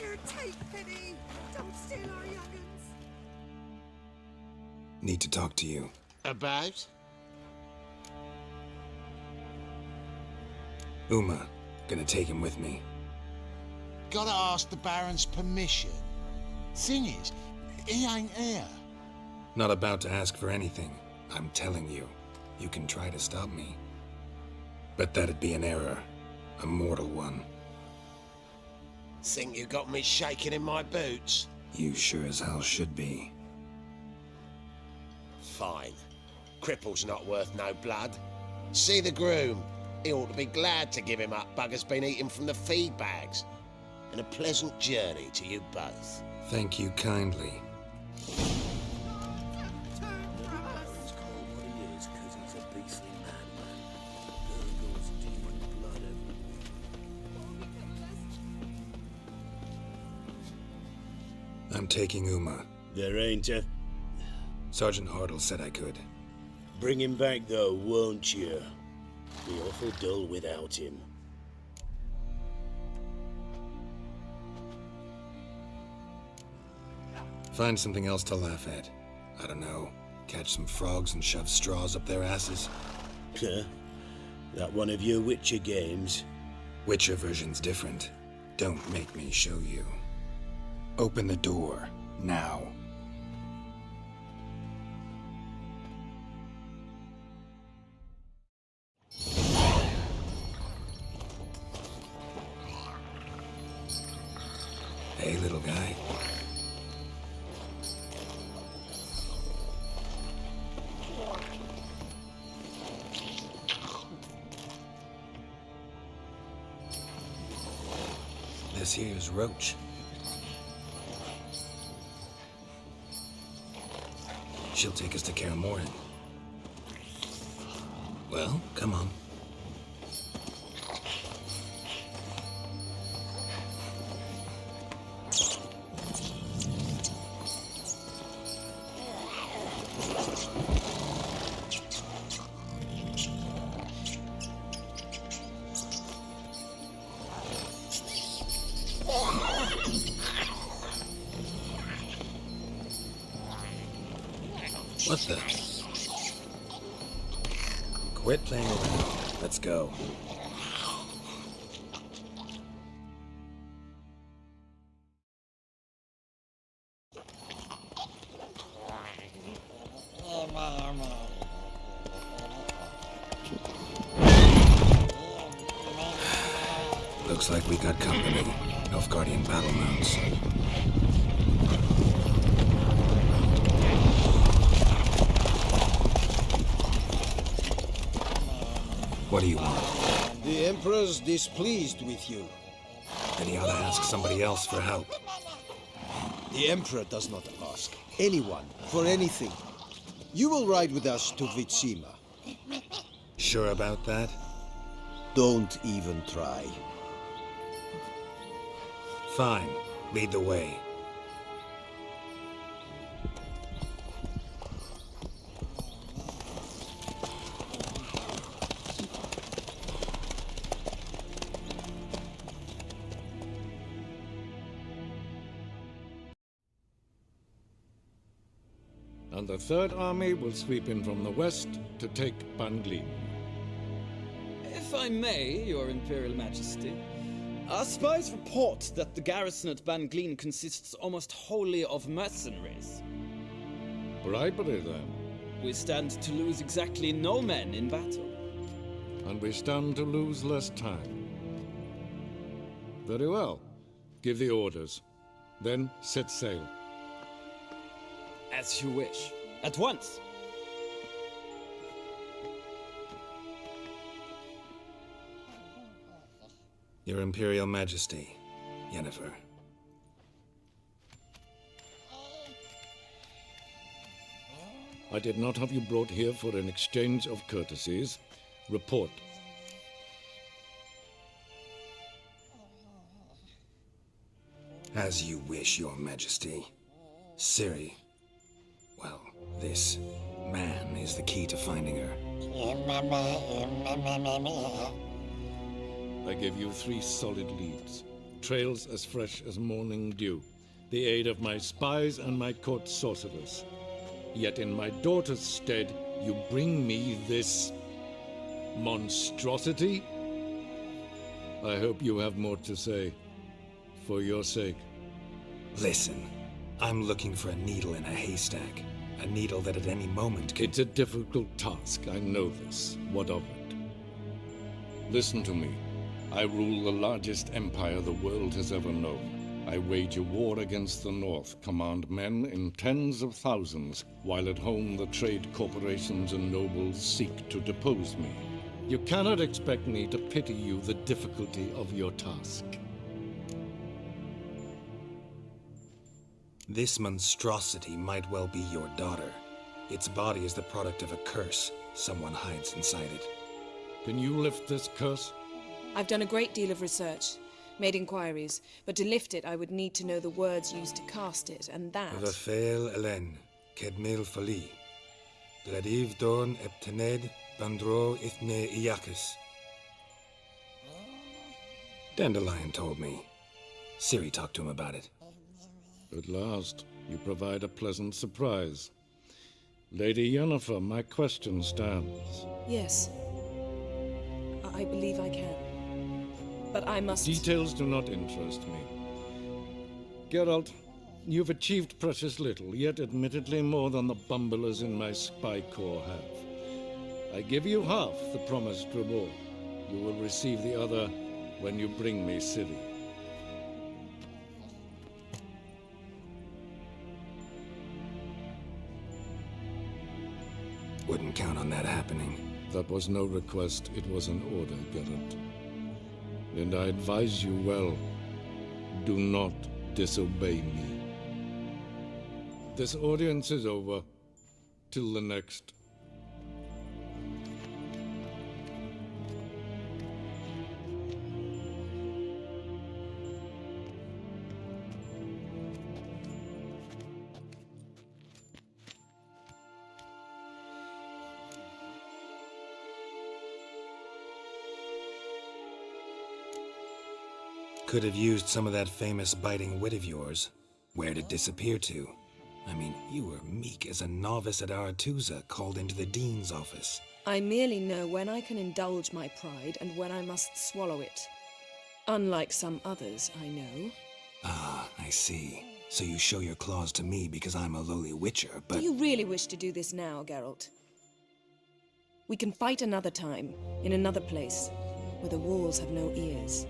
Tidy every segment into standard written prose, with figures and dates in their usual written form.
Sure, take pity. Don't steal our young'uns. Need to talk to you. About? Uma. Gonna take him with me. Gotta ask the Baron's permission. Thing is, he ain't here. Not about to ask for anything. I'm telling you. You can try to stop me. But that'd be an error. A mortal one. Think you got me shaking in my boots? You sure as hell should be. Fine. Cripple's not worth no blood. See the groom. He ought to be glad to give him up. Bugger's been eating from the feed bags. And a pleasant journey to you both. Thank you kindly. I'm taking Uma. There ain't a... Sergeant Hartle said I could. Bring him back though, won't you? Be awful dull without him. Find something else to laugh at. I don't know. Catch some frogs and shove straws up their asses. Huh? That one of your Witcher games? Witcher version's different. Don't make me show you. Open the door, now. Hey, little guy. This here's Roach. She'll take us to Kaer Morhen. Well, come on. What the? Quit playing around. Let's go. Looks like we got company. Nilfgaardian battle mounts. What do you want? The Emperor's displeased with you. Then he ought to ask somebody else for help. The Emperor does not ask anyone for anything. You will ride with us to Vitsima. Sure about that? Don't even try. Fine. Lead the way. And the Third Army will sweep in from the west to take Banglin. If I may, Your Imperial Majesty, our spies report that the garrison at Banglin consists almost wholly of mercenaries. Bribery, then. We stand to lose exactly no men in battle. And we stand to lose less time. Very well. Give the orders. Then set sail. As you wish. At once! Your Imperial Majesty, Yennefer. I did not have you brought here for an exchange of courtesies. Report. As you wish, Your Majesty. Ciri. Well, this man is the key to finding her. I gave you 3 solid leads. trails as fresh as morning dew, the aid of my spies and my court sorcerers. Yet in my daughter's stead, you bring me this monstrosity? I hope you have more to say, for your sake. Listen, I'm looking for a needle in a haystack. A needle that at any moment could... It's a difficult task, I know this. What of it? Listen to me. I rule the largest empire the world has ever known. I wage a war against the North, command men in tens of thousands, while at home the trade corporations and nobles seek to depose me. You cannot expect me to pity you the difficulty of your task. This monstrosity might well be your daughter. Its body is the product of a curse. Someone hides inside it. Can you lift this curse? I've done a great deal of research, made inquiries, but to lift it I would need to know the words used to cast it, and that... The Fail Elaine, Kedmil Fali, Gladiv Dorn Eptened, Bandro Ithne Iakis. Dandelion told me. Ciri talked to him about it. At last, you provide a pleasant surprise. Lady Yennefer, my question stands. Yes. I believe I can. But I must... Details do not interest me. Geralt, you've achieved precious little, yet admittedly more than the bumblers in my spy corps have. I give you half the promised reward. You will receive the other when you bring me Ciri. Wouldn't count on that happening. That was no request, it was an order, Geralt. And I advise you well, do not disobey me. This audience is over. Till the next. Could have used some of that famous biting wit of yours. Where'd it disappear to? I mean, you were meek as a novice at Aretusa, called into the Dean's office. I merely know when I can indulge my pride and when I must swallow it. Unlike some others, I know. Ah, I see. So you show your claws to me because I'm a lowly witcher, but... Do you really wish to do this now, Geralt? We can fight another time, in another place, where the walls have no ears.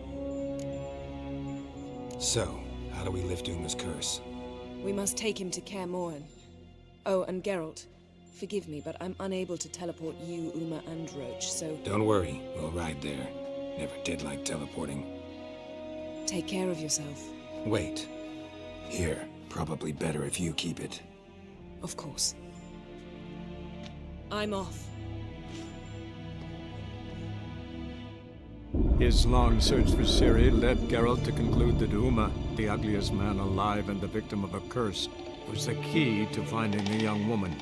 So, how do we lift Uma's curse? We must take him to Kaer Morhen. Oh, and Geralt, forgive me, but I'm unable to teleport you, Uma, and Roach, so... Don't worry, we'll ride there. Never did like teleporting. Take care of yourself. Wait. Here, probably better if you keep it. Of course. I'm off. His long search for Ciri led Geralt to conclude that Uma, the ugliest man alive and the victim of a curse, was the key to finding the young woman.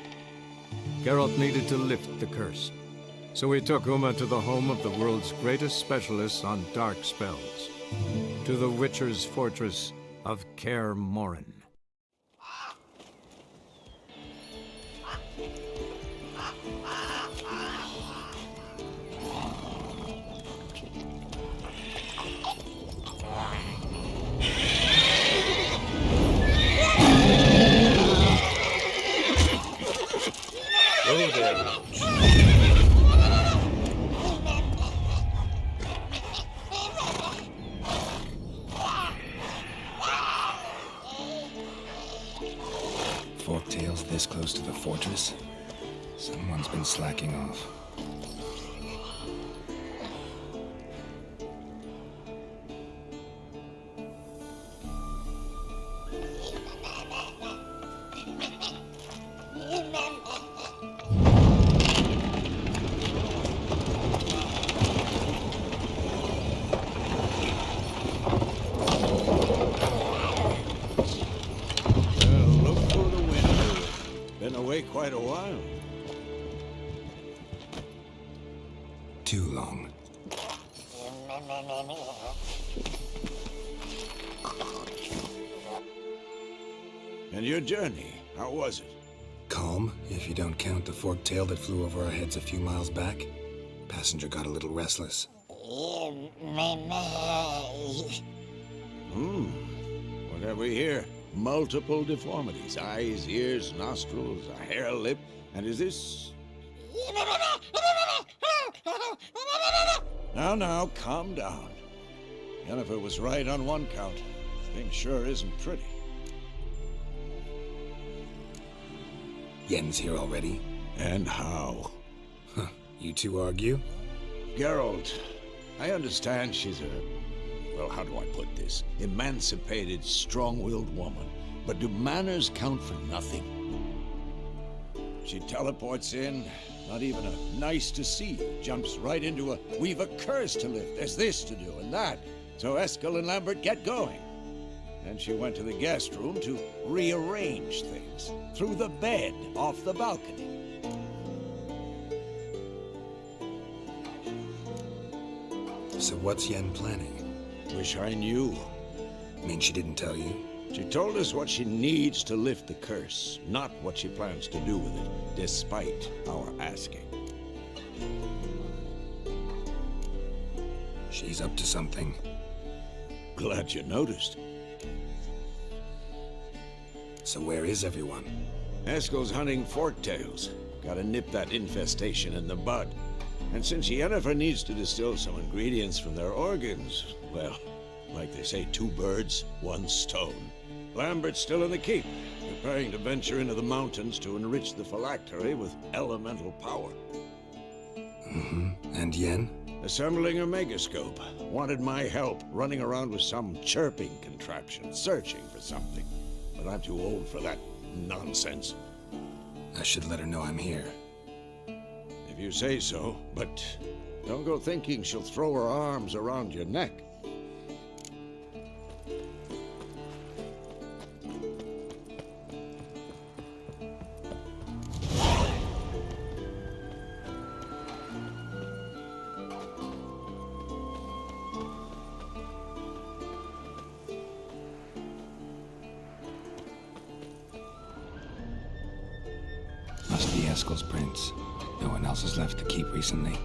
Geralt needed to lift the curse, so he took Uma to the home of the world's greatest specialists on dark spells, to the Witcher's fortress of Kaer Morhen. Forktail's this close to the fortress? Someone's been slacking off. Quite a while. Too long. And your journey, how was it? Calm, if you don't count the forktail that flew over our heads a few miles back. Passenger got a little restless. What have we here? Multiple deformities. Eyes, ears, nostrils, a hair lip. And is this... Now, calm down. Jennifer was right on one count. Thing sure isn't pretty. Yen's here already. And how? Huh. You two argue? Geralt, I understand she's a... well, how do I put this? Emancipated, strong-willed woman. But do manners count for nothing? She teleports in, not even a nice to see you, jumps right into a we've a curse to lift, there's this to do and that. So Eskel and Lambert get going. And she went to the guest room to rearrange things. Through the bed, off the balcony. So what's Yen planning? Wish I knew. Mean she didn't tell you? She told us what she needs to lift the curse, not what she plans to do with it, despite our asking. She's up to something. Glad you noticed. So where is everyone? Eskel's hunting forktails. Gotta nip that infestation in the bud. And since Yennefer needs to distill some ingredients from their organs, well, like they say, 2 birds, 1 stone. Lambert's still in the keep, preparing to venture into the mountains to enrich the phylactery with elemental power. And Yen? Assembling a megascope. Wanted my help running around with some chirping contraption, searching for something. But I'm too old for that nonsense. I should let her know I'm here. If you say so, but don't go thinking she'll throw her arms around your neck. Must be Eskel's prints. No one else has left the keep recently.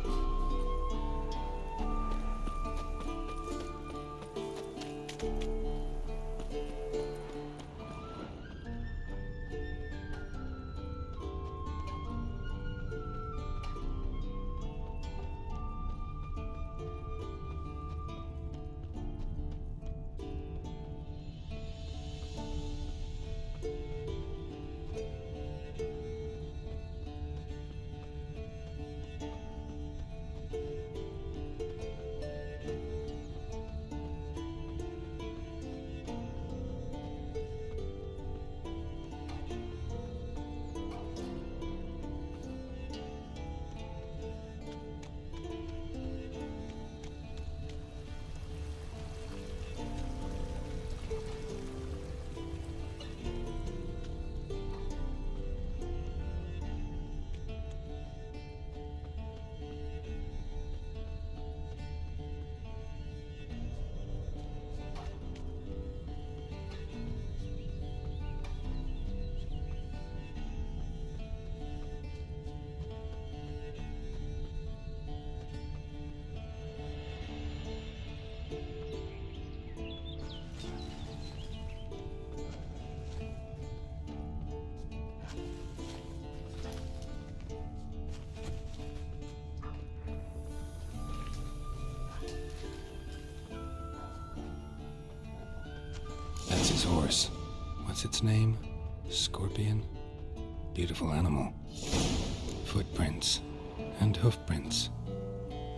That's his horse. What's its name? Scorpion? Beautiful animal. Footprints. And hoofprints.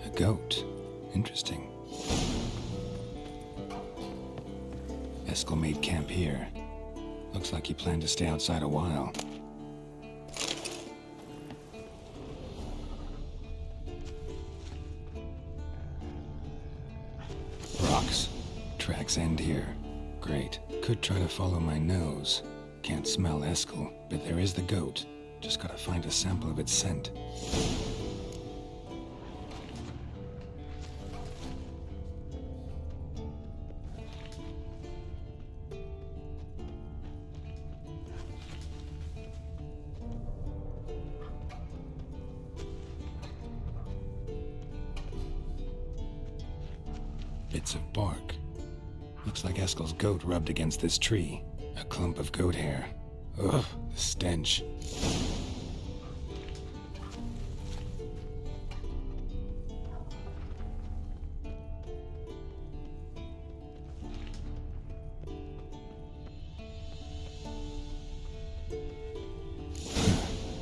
A goat. Interesting. Eskel made camp here. Looks like he planned to stay outside a while. Rocks. Tracks end here. Great. Could try to follow my nose. Can't smell Eskel, but there is the goat. Just gotta find a sample of its scent. Bits of bark. Looks like Eskel's goat rubbed against this tree. A clump of goat hair. Ugh, the stench.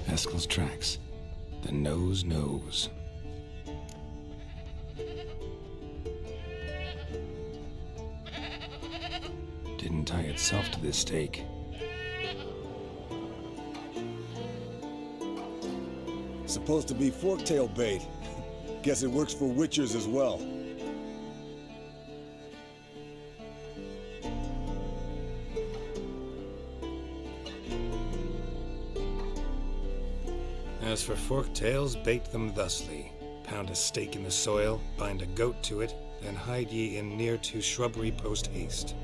Eskel's tracks. The nose knows. Didn't tie itself to this stake. Supposed to be forktail bait. Guess it works for witchers as well. As for forktails, bait them thusly. Pound a stake in the soil, bind a goat to it, then hide ye in near to shrubbery post haste.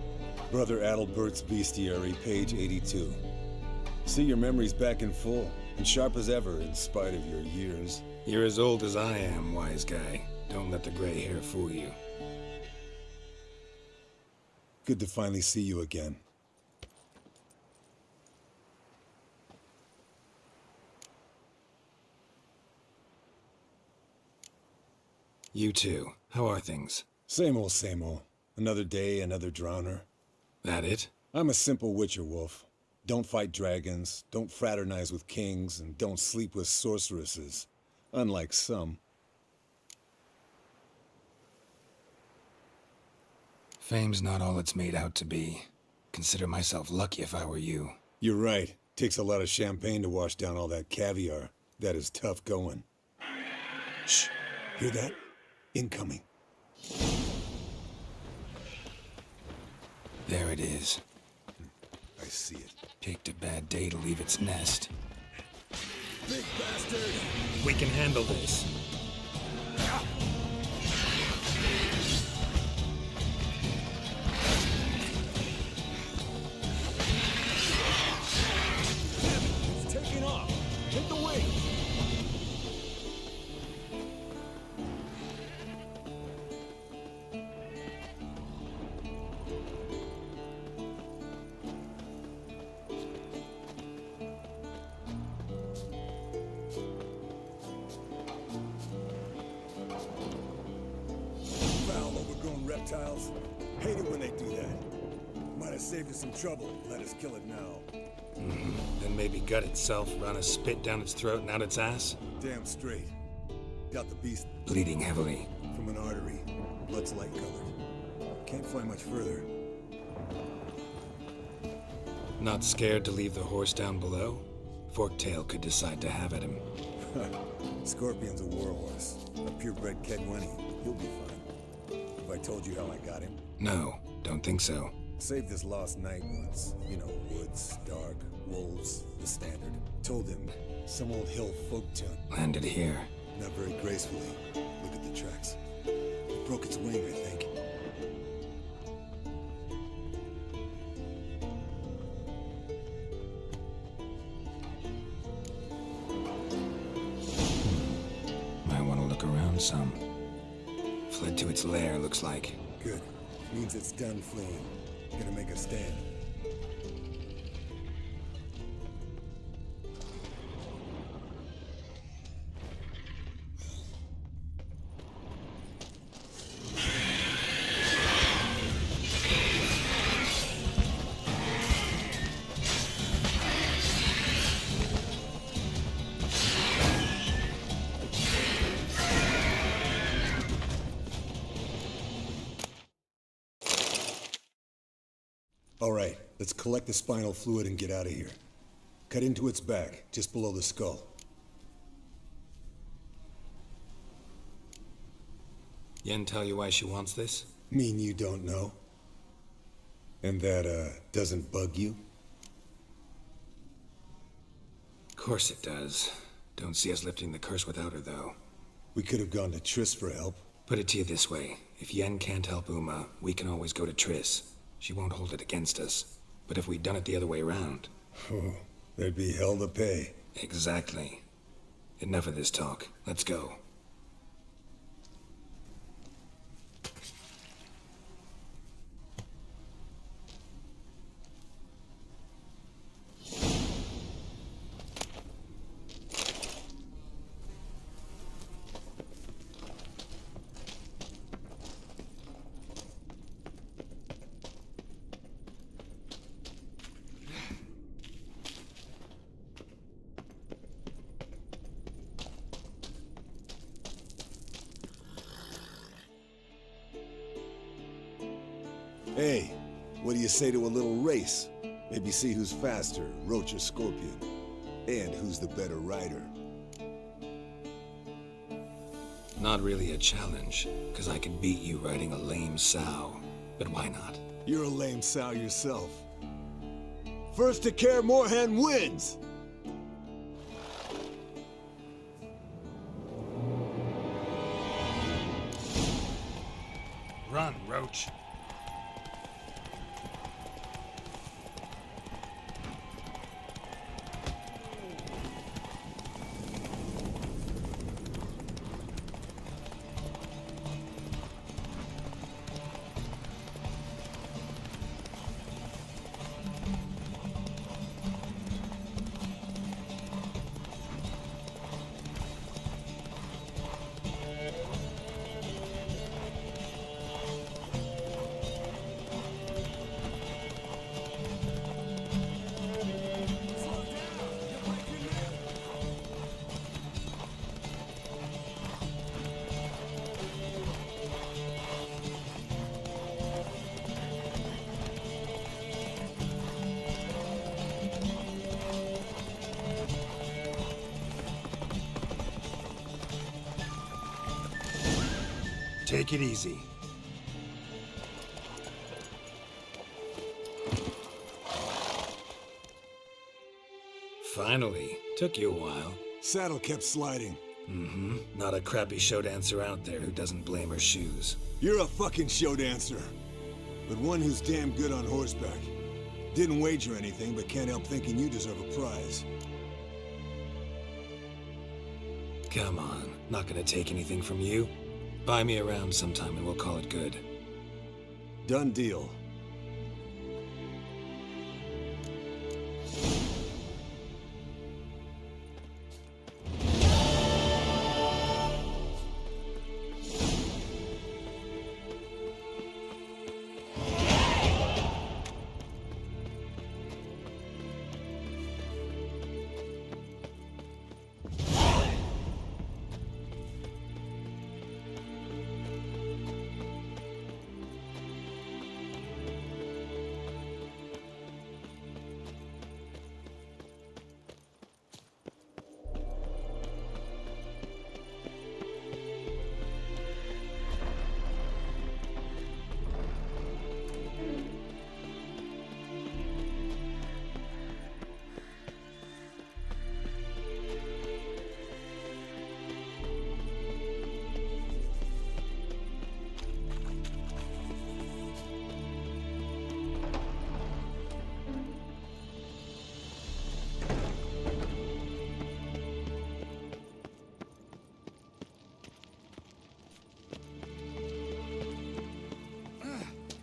Brother Adalbert's Bestiary, page 82. See your memories back in full, and sharp as ever in spite of your years. You're as old as I am, wise guy. Don't let the gray hair fool you. Good to finally see you again. You too. How are things? Same old, same old. Another day, another drowner. That it? I'm a simple witcher wolf. Don't fight dragons, don't fraternize with kings, and don't sleep with sorceresses. Unlike some. Fame's not all it's made out to be. Consider myself lucky if I were you. You're right. Takes a lot of champagne to wash down all that caviar. That is tough going. Shh. Hear that? Incoming. There it is. I see it. Picked a bad day to leave its nest. Big bastard! We can handle this. It's taking off! Hit the wing! Foul, overgrown reptiles. Hate it when they do that. Might have saved us some trouble. Let us kill it now. Then maybe gut itself, run a spit down its throat and out its ass? Damn straight. Got the beast Bleeding heavily. from an artery. Blood's light colored. Can't fly much further. Not scared to leave the horse down below? Forktail could decide to have at him. Scorpion's a warhorse. A purebred Kedwenny. He'll be fine. Have I told you how I got him? No, don't think so. Saved this lost night once. You know, woods, dark, wolves, the standard. Told him, some old hill folk tune. Landed here. Not very gracefully. Look at the tracks. It broke its wing, I think. Might want to look around some. Fled to its lair, looks like. Good. Means it's done fleeing. Gonna make a stand. All right, let's collect the spinal fluid and get out of here. Cut into its back, just below the skull. Yen tell you why she wants this? Mean you don't know? And that, doesn't bug you? Course it does. Don't see us lifting the curse without her, though. We could have gone to Triss for help. Put it to you this way. If Yen can't help Uma, we can always go to Triss. She won't hold it against us. But if we'd done it the other way around... Oh, there'd be hell to pay. Exactly. Enough of this talk. Let's go. Hey, what do you say to a little race? Maybe see who's faster, Roach or Scorpion. And who's the better rider. Not really a challenge, because I could beat you riding a lame sow. But why not? You're a lame sow yourself. First to Kaer Morhen wins! Run, Roach. Take it easy. Finally. Took you a while. Saddle kept sliding. Mm-hmm. Not a crappy show dancer out there who doesn't blame her shoes. You're a fucking show dancer. But one who's damn good on horseback. Didn't wager anything, but can't help thinking you deserve a prize. Come on. Not gonna take anything from you. Buy me around sometime and we'll call it good. Done deal.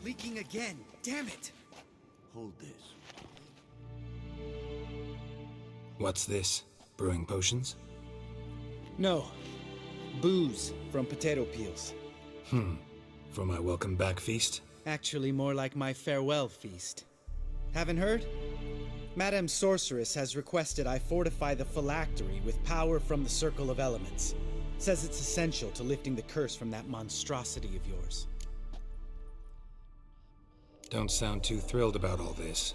Leaking again. Damn it. Hold this. What's this? Brewing potions? No. Booze from potato peels. For my welcome back feast? Actually, more like my farewell feast. Haven't heard? Madame Sorceress has requested I fortify the phylactery with power from the Circle of Elements. Says it's essential to lifting the curse from that monstrosity of yours. Don't sound too thrilled about all this.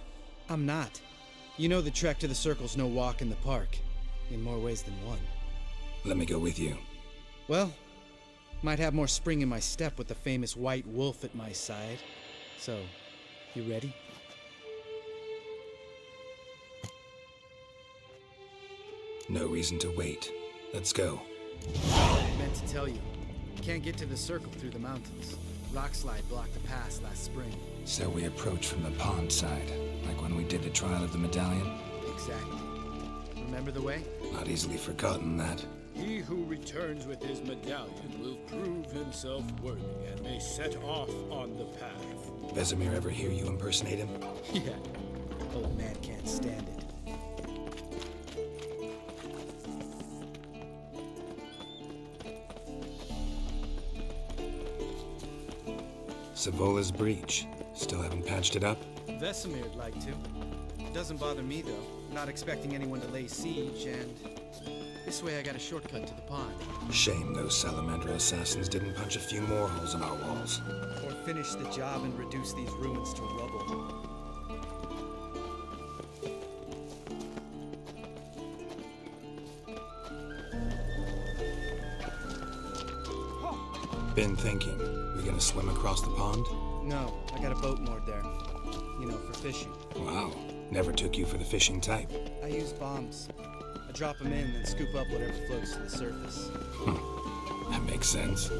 I'm not. You know the trek to the Circle's no walk in the park. In more ways than one. Let me go with you. Well, might have more spring in my step with the famous white wolf at my side. So, you ready? No reason to wait. Let's go. Meant to tell you. Can't get to the Circle through the mountains. Rockslide blocked the pass last spring. So we approach from the pond side, like when we did the trial of the medallion? Exactly. Remember the way? Not easily forgotten that. He who returns with his medallion will prove himself worthy and may set off on the path. Vesemir ever hear you impersonate him? Yeah. Old man can't stand it. Savola's breach. Still haven't patched it up? Vesemir'd like to. Doesn't bother me, though. Not expecting anyone to lay siege, and This way I got a shortcut to the pond. Shame those salamander assassins didn't punch a few more holes in our walls. Or finish the job and reduce these ruins to rubble. Been thinking, we gonna swim across the pond? No, I got a boat moored there. You know, for fishing. Wow, never took you for the fishing type. I use bombs. I drop them in, then scoop up whatever floats to the surface. That makes sense.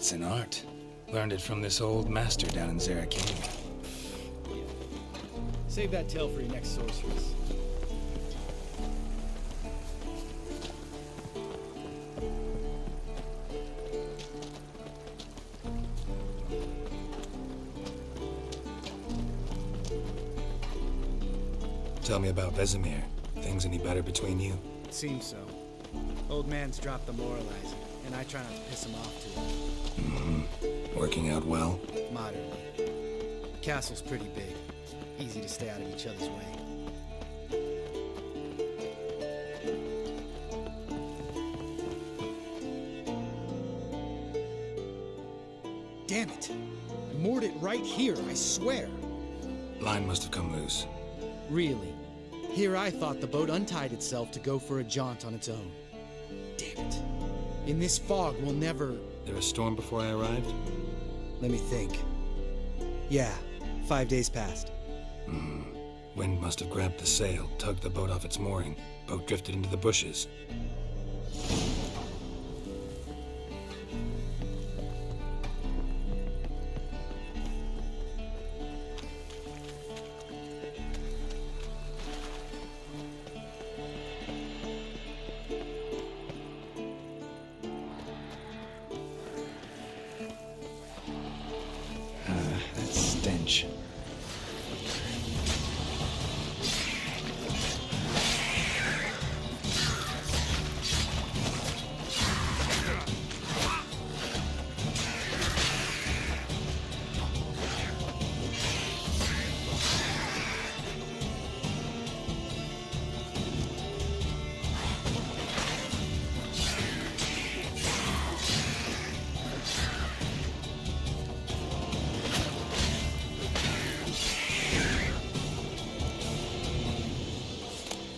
It's an art. Learned it from this old master down in Zara Cave. Save that tale for your next sorceress. Tell me about Vesemir. Things any better between you? It seems so. Old man's dropped the moralizing, and I try not to piss him off too much. Working out well? Moderately. The castle's pretty big. Easy to stay out of each other's way. Damn it! I moored it right here, I swear! Line must have come loose. Really? Here I thought the boat untied itself to go for a jaunt on its own. Damn it. In this fog, we'll never... There a storm before I arrived? Let me think. Yeah, 5 days passed. Wind must have grabbed the sail, tugged the boat off its mooring. Boat drifted into the bushes. That stench.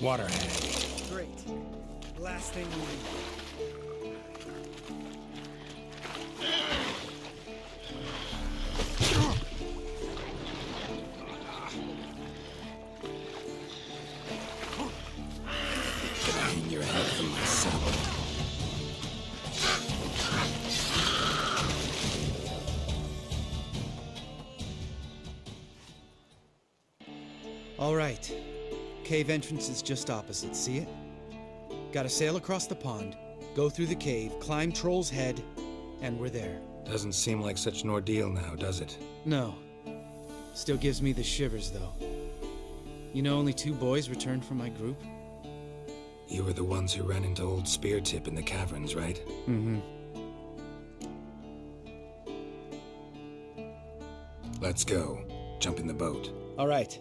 Waterhead. Great. Last thing we need. Hang your head from my saddle. All right. Cave entrance is just opposite, see it? Gotta sail across the pond, go through the cave, climb Troll's Head, and we're there. Doesn't seem like such an ordeal now, does it? No. Still gives me the shivers, though. You know only 2 boys returned from my group? You were the ones who ran into old Speartip in the caverns, right? Mm-hmm. Let's go. Jump in the boat. All right.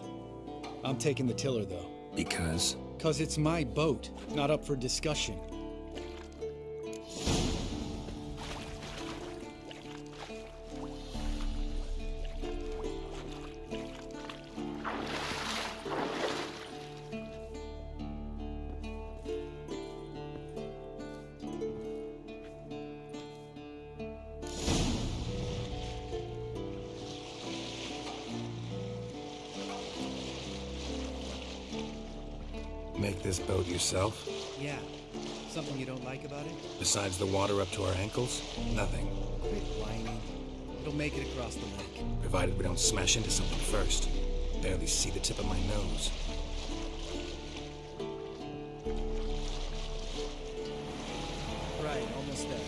I'm taking the tiller, though. Because? 'Cause it's my boat, not up for discussion. Make this boat yourself? Yeah. Something you don't like about it? Besides the water up to our ankles? Nothing. Quit whining. It'll make it across the lake. Provided we don't smash into something first. Barely see the tip of my nose. Right, almost there.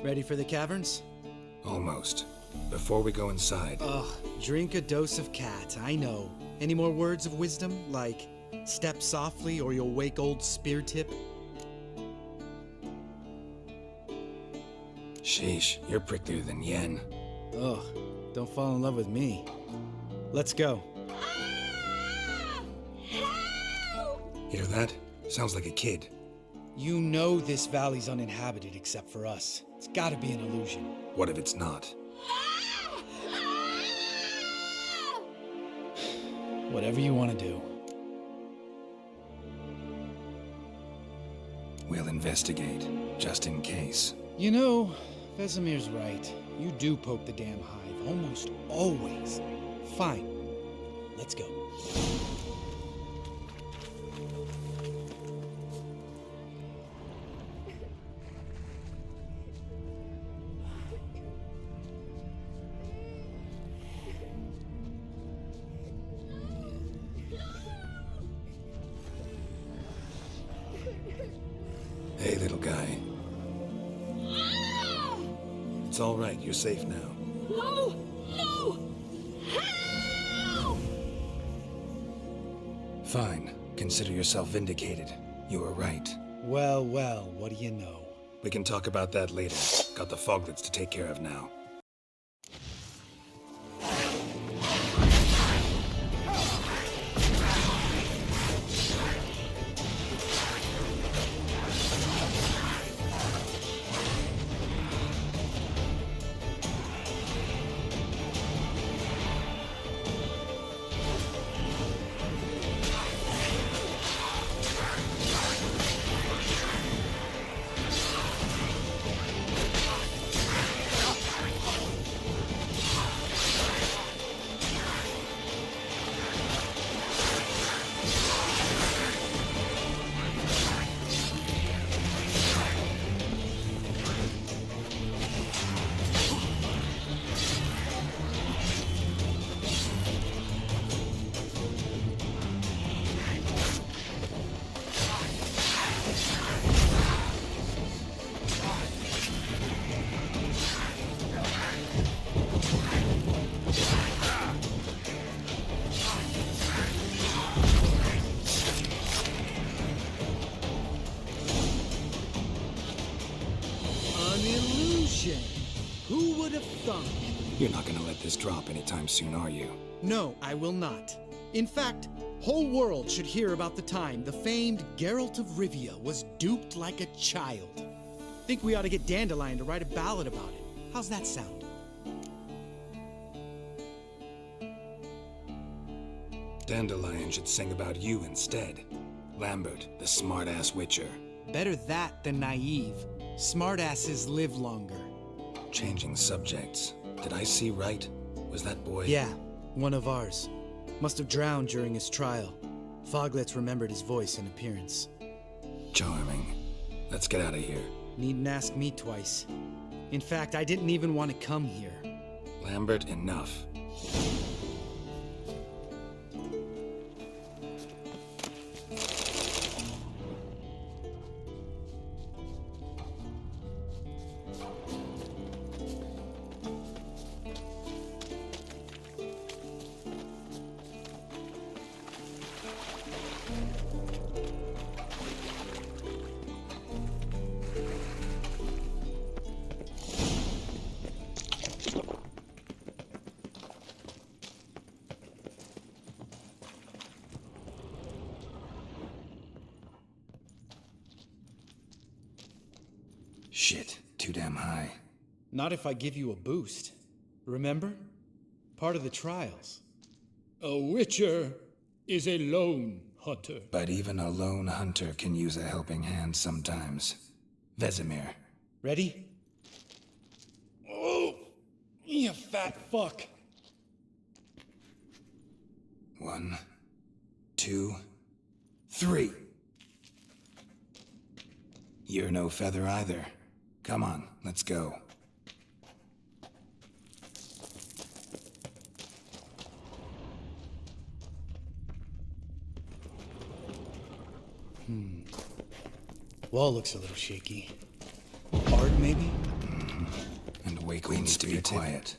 Ready for the caverns? Almost. Before we go inside... Ugh, drink a dose of cat, I know. Any more words of wisdom, like, step softly or you'll wake old Speartip? Sheesh, you're pricklier than Yen. Ugh, don't fall in love with me. Let's go. Hear that? Sounds like a kid. You know this valley's uninhabited except for us. It's gotta be an illusion. What if it's not? Whatever you want to do. We'll investigate, just in case. You know, Vesemir's right. You do poke the damn hive, almost always. Fine. Let's go. Hey, little guy. It's all right. You're safe now. No! No! Help! Fine. Consider yourself vindicated. You were right. Well, well, what do you know? We can talk about that later. Got the foglets to take care of now. Who would have thunk? You're not gonna let this drop anytime soon, are you? No, I will not. In fact, whole world should hear about the time the famed Geralt of Rivia was duped like a child. Think we ought to get Dandelion to write a ballad about it. How's that sound? Dandelion should sing about you instead. Lambert, the smart-ass witcher. Better that than naive. Smartasses live longer. Changing subjects. Did I see right? Was that boy... Yeah, one of ours. Must have drowned during his trial. Foglets remembered his voice and appearance. Charming. Let's get out of here. Needn't ask me twice. In fact, I didn't even want to come here. Lambert, enough. Shit, too damn high. Not if I give you a boost. Remember? Part of the trials. A witcher is a lone hunter. But even a lone hunter can use a helping hand sometimes. Vesemir. Ready? Oh! You fat fuck! 1, 2, 3. You're no feather either. Come on, let's go. Wall looks a little shaky. Hard, maybe? And Wake needs to be quiet.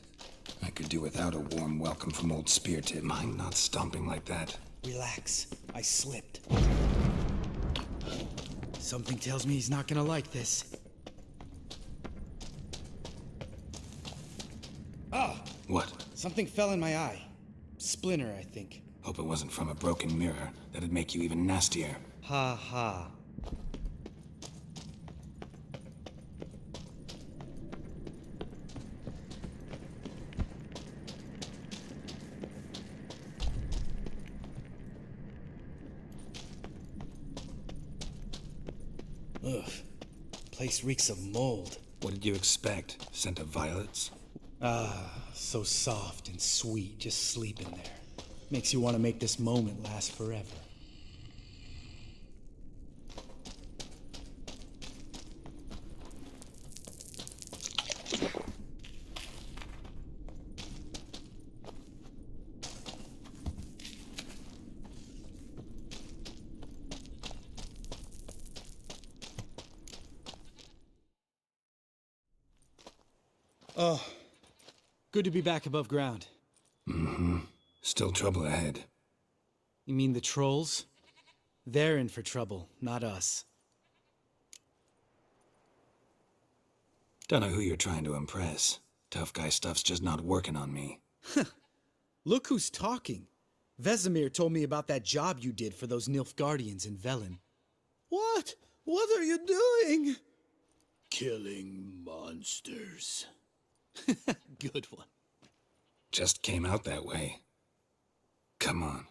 I could do without a warm welcome from old Spear Tip. Mind not stomping like that. Relax. I slipped. Something tells me he's not gonna like this. Ah! What? Something fell in my eye. Splinter, I think. Hope it wasn't from a broken mirror. That'd make you even nastier. Ha ha. Ugh. Place reeks of mold. What did you expect? Scent of violets? Ah, so soft and sweet, just sleeping there. Makes you want to make this moment last forever. Oh, good to be back above ground. Mm-hmm. Still trouble ahead. You mean the trolls? They're in for trouble, not us. Don't know who you're trying to impress. Tough guy stuff's just not working on me. Look who's talking. Vesemir told me about that job you did for those Nilfgaardians in Velen. What? What are you doing? Killing monsters. Good one. Just came out that way. Come on.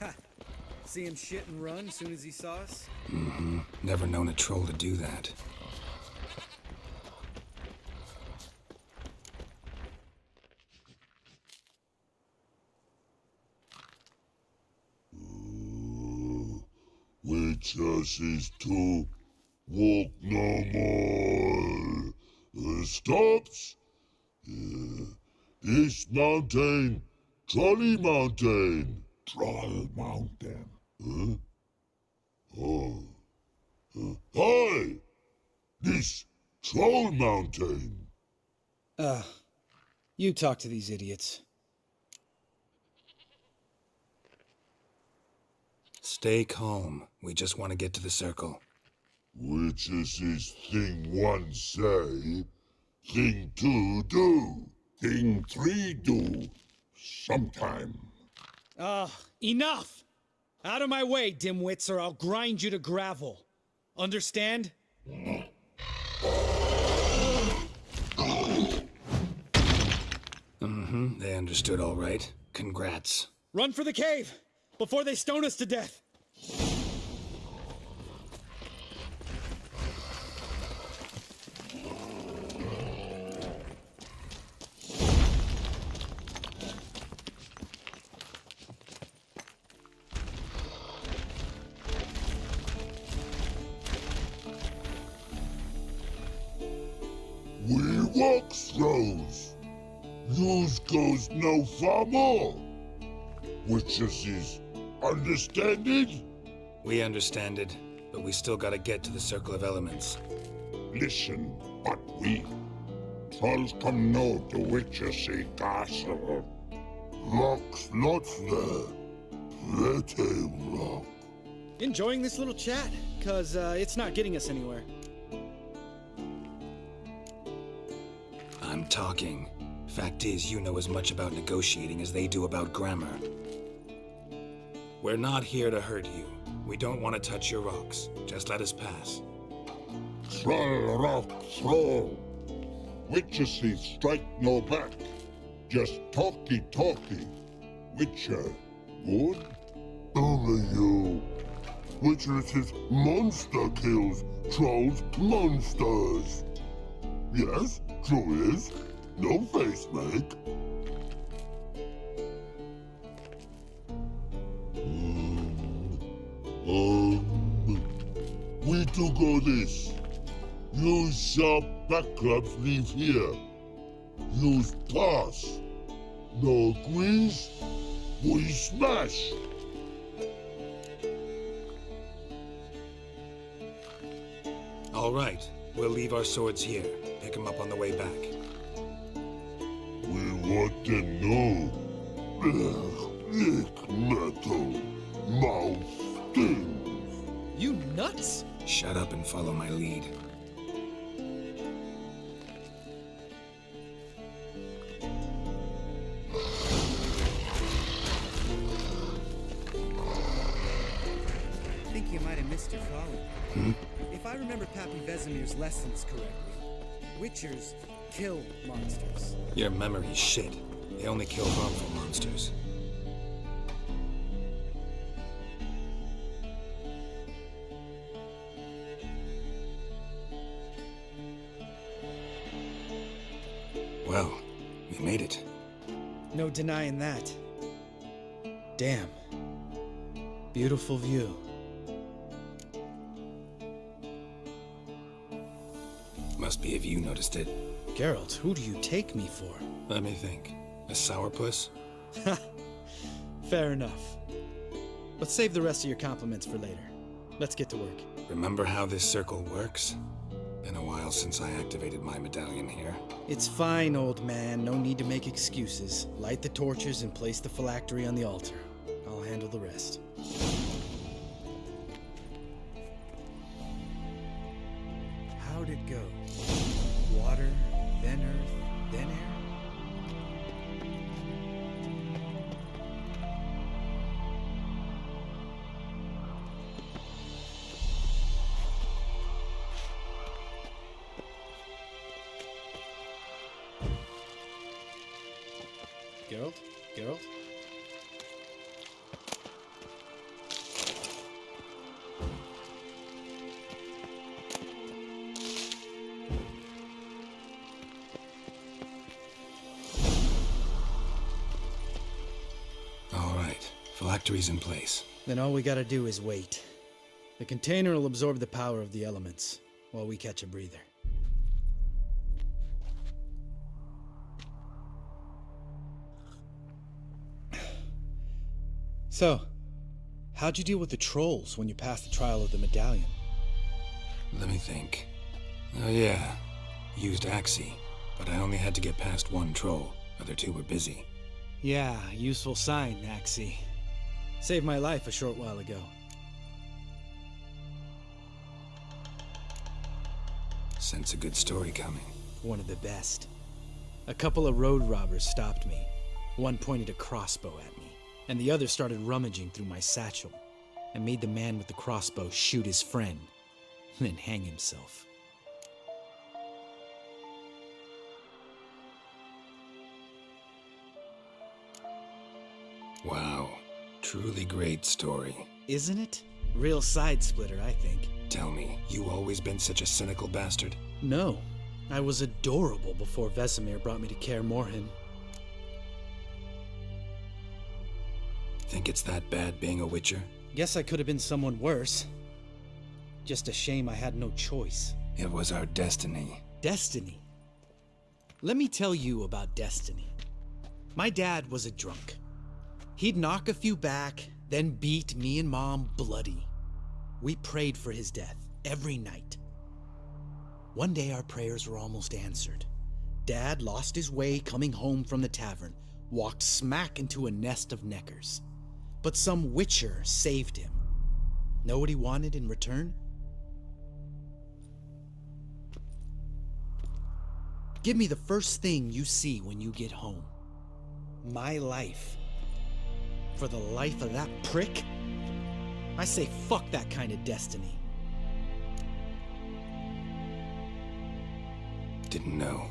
Ha! See him shit and run as soon as he saw us? Mm-hmm. Never known a troll to do that. Witches is to walk no more. Stops? This mountain, Trolley Mountain. Troll Mountain. Huh? Oh. Hi! This Troll Mountain. You talk to these idiots. Stay calm. We just want to get to the circle. Witches is thing one say, thing two do, thing three do, sometime. Enough! Out of my way, dimwits, or I'll grind you to gravel. Understand? Mm-hmm. They understood all right. Congrats. Run for the cave! Before they stone us to death! walkthroughs. Yous goes no far more. Witches is understanded? We understand it, but we still gotta get to the Circle of Elements. Listen, but we trolls come know the witches castle. Rock's not there. Pretty rock. Enjoying this little chat? Cause it's not getting us anywhere. I'm talking. Fact is, you know as much about negotiating as they do about grammar. We're not here to hurt you. We don't want to touch your rocks. Just let us pass. Troll rock throw. Witches strike no back. Just talky. Witcher, good? Only you. Witches is monster kills. Trolls monsters. Yes, true is. No face make. We do go this. Use sharp backups leave here. Use pass. No agrees? We smash. All right, we'll leave our swords here. Pick them up on the way back. We want to know. Lick metal. Mouth stings. You nuts? Shut up and follow my lead. I think you might have missed your folly. If I remember Pappy Vesemir's lessons correctly, Witchers kill monsters. Your memory's shit. They only kill harmful monsters. Well, we made it. No denying that. Damn. Beautiful view. Must be if you noticed it. Geralt, who do you take me for? Let me think. A sourpuss? Fair enough. Let's save the rest of your compliments for later. Let's get to work. Remember how this circle works? Been a while since I activated my medallion here. It's fine, old man. No need to make excuses. Light the torches and place the phylactery on the altar. I'll handle the rest. How'd it go? Water, then earth, then air? Geralt? Geralt? All right, phylactery's in place. Then all we gotta do is wait. The container will absorb the power of the elements, while we catch a breather. So, how'd you deal with the trolls when you passed the trial of the medallion? Let me think. Oh yeah, used Axie, but I only had to get past one troll. Other two were busy. Yeah, useful sign, Axie. Saved my life a short while ago. Sense a good story coming. One of the best. A couple of road robbers stopped me. One pointed a crossbow at me, and the other started rummaging through my satchel, and made the man with the crossbow shoot his friend, then hang himself. Wow, truly great story. Isn't it? Real side splitter, I think. Tell me, you always been such a cynical bastard? No, I was adorable before Vesemir brought me to Kaer Morhen. Think it's that bad being a Witcher? Guess I could have been someone worse. Just a shame I had no choice. It was our destiny. Destiny? Let me tell you about destiny. My dad was a drunk. He'd knock a few back, then beat me and Mom bloody. We prayed for his death every night. One day our prayers were almost answered. Dad lost his way coming home from the tavern, walked smack into a nest of neckers. But some witcher saved him. Know what he wanted in return? Give me the first thing you see when you get home. My life. For the life of that prick? I say fuck that kind of destiny. Didn't know.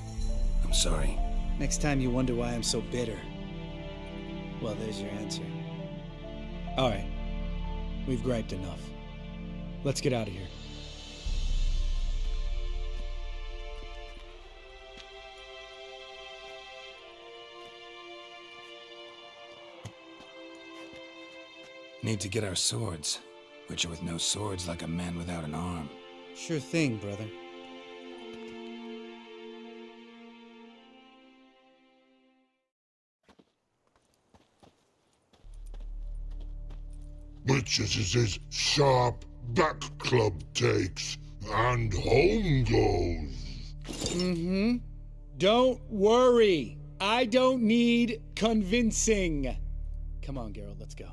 I'm sorry. Next time you wonder why I'm so bitter, well, there's your answer. All right. We've griped enough. Let's get out of here. Need to get our swords. Witcher with no swords like a man without an arm. Sure thing, brother. Witches is his sharp back club takes, and home goes. Don't worry. I don't need convincing. Come on, Geralt, let's go.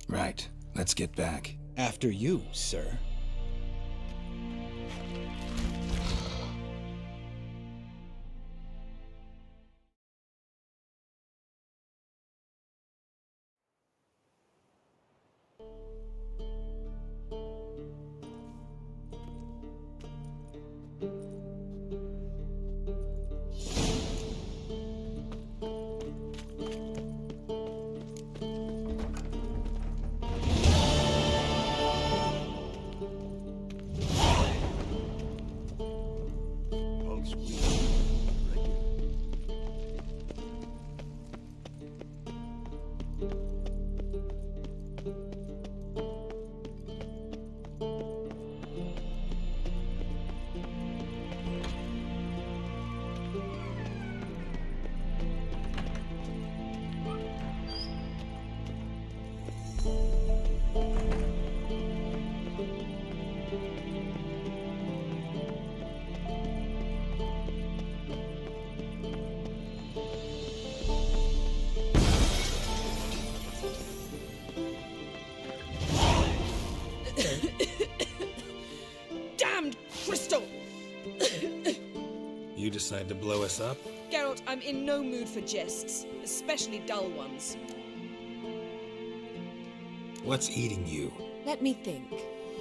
Right. Let's get back. After you, sir. Damned crystal! You decide to blow us up? Geralt, I'm in no mood for jests, especially dull ones. What's eating you? Let me think.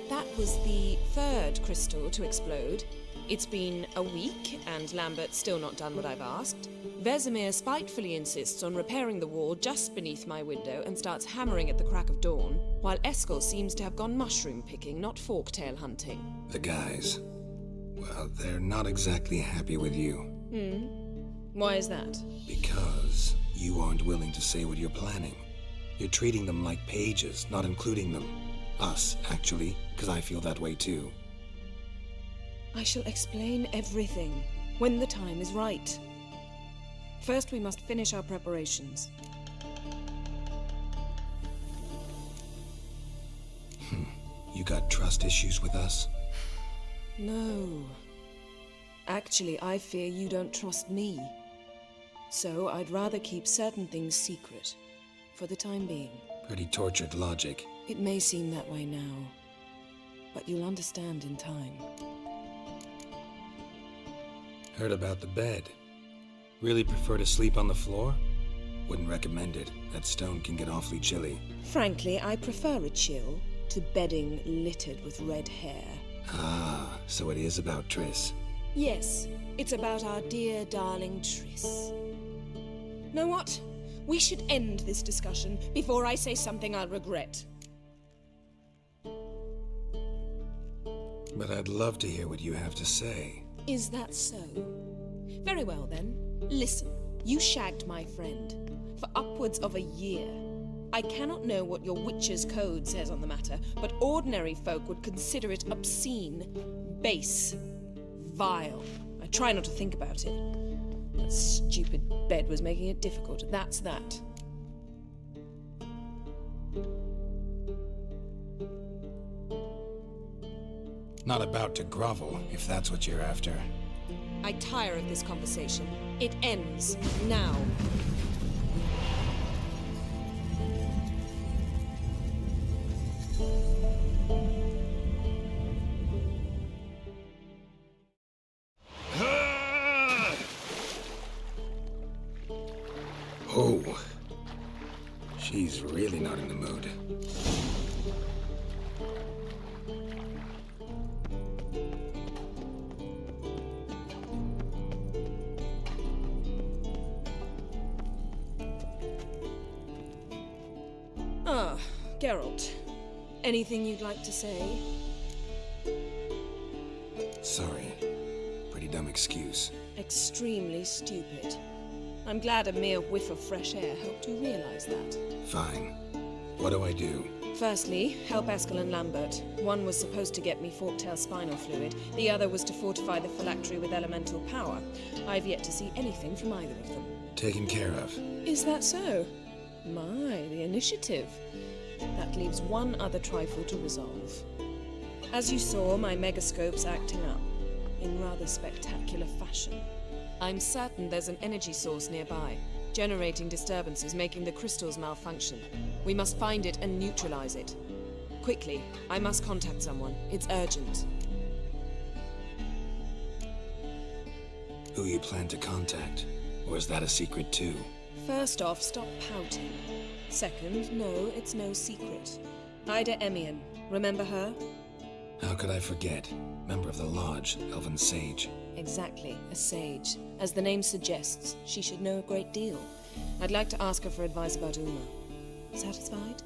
That was the third crystal to explode. It's been a week, and Lambert's still not done what I've asked. Vesemir spitefully insists on repairing the wall just beneath my window and starts hammering at the crack of dawn, while Eskel seems to have gone mushroom picking, not forktail hunting. The guys. Well, they're not exactly happy with you. Why is that? Because you aren't willing to say what you're planning. You're treating them like pages, not including them. Us, actually, because I feel that way too. I shall explain everything when the time is right. First, we must finish our preparations. You got trust issues with us? No. Actually, I fear you don't trust me. So I'd rather keep certain things secret, for the time being. Pretty tortured logic. It may seem that way now, but you'll understand in time. Heard about the bed. Really prefer to sleep on the floor? Wouldn't recommend it. That stone can get awfully chilly. Frankly, I prefer a chill to bedding littered with red hair. Ah, so it is about Triss. Yes, it's about our dear darling Triss. Know what? We should end this discussion before I say something I'll regret. But I'd love to hear what you have to say. Is that so? Very well then, listen. You shagged my friend for upwards of a year. I cannot know what your Witcher's Code says on the matter, but ordinary folk would consider it obscene, base, vile. I try not to think about it. That stupid bed was making it difficult. That's that. Not about to grovel, if that's what you're after. I tire of this conversation. It ends now. Oh, she's really not in the mood. Ah, Geralt. Anything you'd like to say? Sorry. Pretty dumb excuse. Extremely stupid. I'm glad a mere whiff of fresh air helped you realize that. Fine. What do I do? Firstly, help Eskel and Lambert. One was supposed to get me Forktail spinal fluid, the other was to fortify the phylactery with elemental power. I've yet to see anything from either of them. Taken care of. Is that so? My, the initiative. That leaves one other trifle to resolve. As you saw, my megascope's acting up, in rather spectacular fashion. I'm certain there's an energy source nearby, generating disturbances, making the crystals malfunction. We must find it and neutralize it. Quickly, I must contact someone. It's urgent. Who you plan to contact? Or is that a secret too? First off, stop pouting. Second, no, it's no secret. Ida Emian, remember her? How could I forget? Member of the Lodge, Elven Sage. Exactly, a sage. As the name suggests, she should know a great deal. I'd like to ask her for advice about Uma. Satisfied?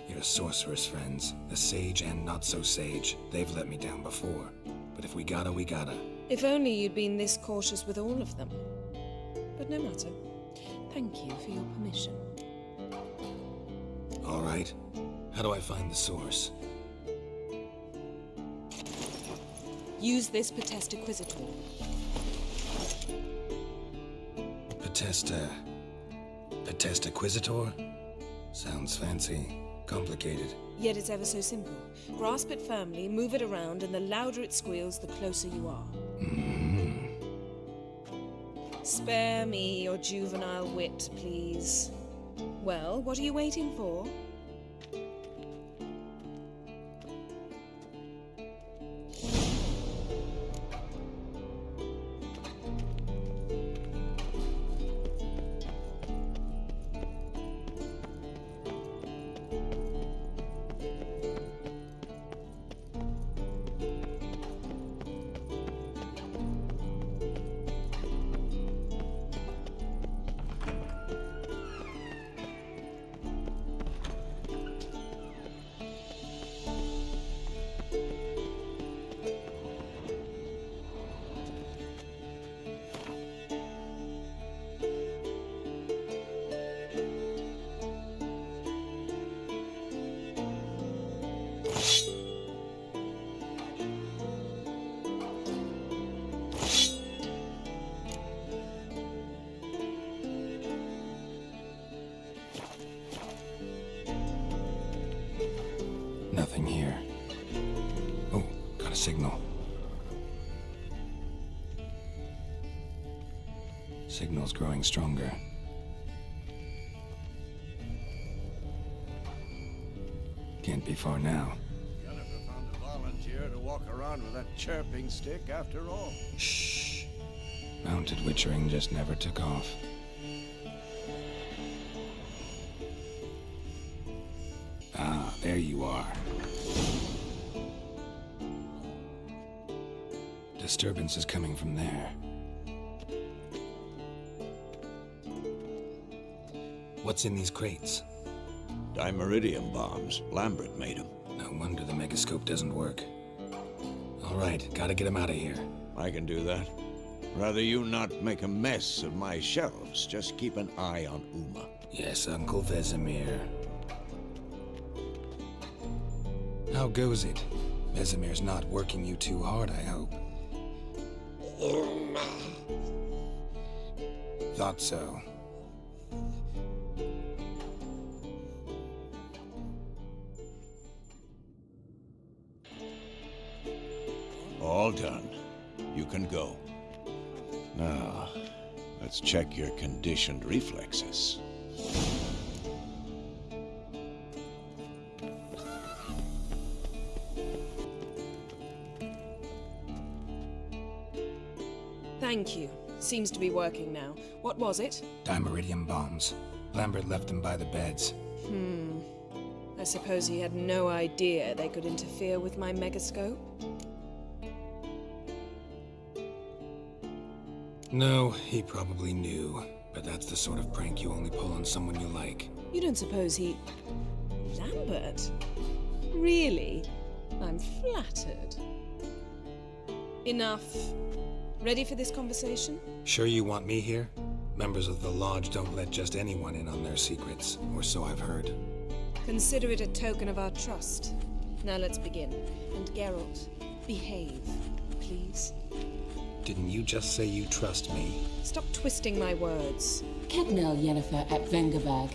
Your sorceress friends, the sage and not so sage, they've let me down before. But if we gotta, we gotta. If only you'd been this cautious with all of them. But no matter. Thank you for your permission. All right. How do I find the source? Use this Potestaquisitor. Potestaquisitor? Sounds fancy. Complicated. Yet it's ever so simple. Grasp it firmly, move it around, and the louder it squeals, the closer you are. Spare me your juvenile wit, please. Well, what are you waiting for? Nothing here. Oh, got a signal. Signal's growing stronger. Can't be far now. Jennifer found a volunteer to walk around with that chirping stick after all. Shh. Mounted witchering just never took off. Ah, there you are. Disturbance is coming from there. What's in these crates? Dimeridium bombs. Lambert made them. No wonder the megascope doesn't work. All right, gotta get him out of here. I can do that. Rather you not make a mess of my shelves. Just keep an eye on Uma. Yes, Uncle Vesemir. How goes it? Vesemir's not working you too hard, I hope. Uma. Thought so. All done. You can go. Now, let's check your conditioned reflexes. Thank you. Seems to be working now. What was it? Dimeridium bombs. Lambert left them by the beds. I suppose he had no idea they could interfere with my megascope? No, he probably knew. But that's the sort of prank you only pull on someone you like. You don't suppose he... Lambert? Really? I'm flattered. Enough. Ready for this conversation? Sure you want me here? Members of the Lodge don't let just anyone in on their secrets, or so I've heard. Consider it a token of our trust. Now let's begin. And Geralt, behave, please. Didn't you just say you trust me? Stop twisting my words. Kednel Yennefer at Vengerberg.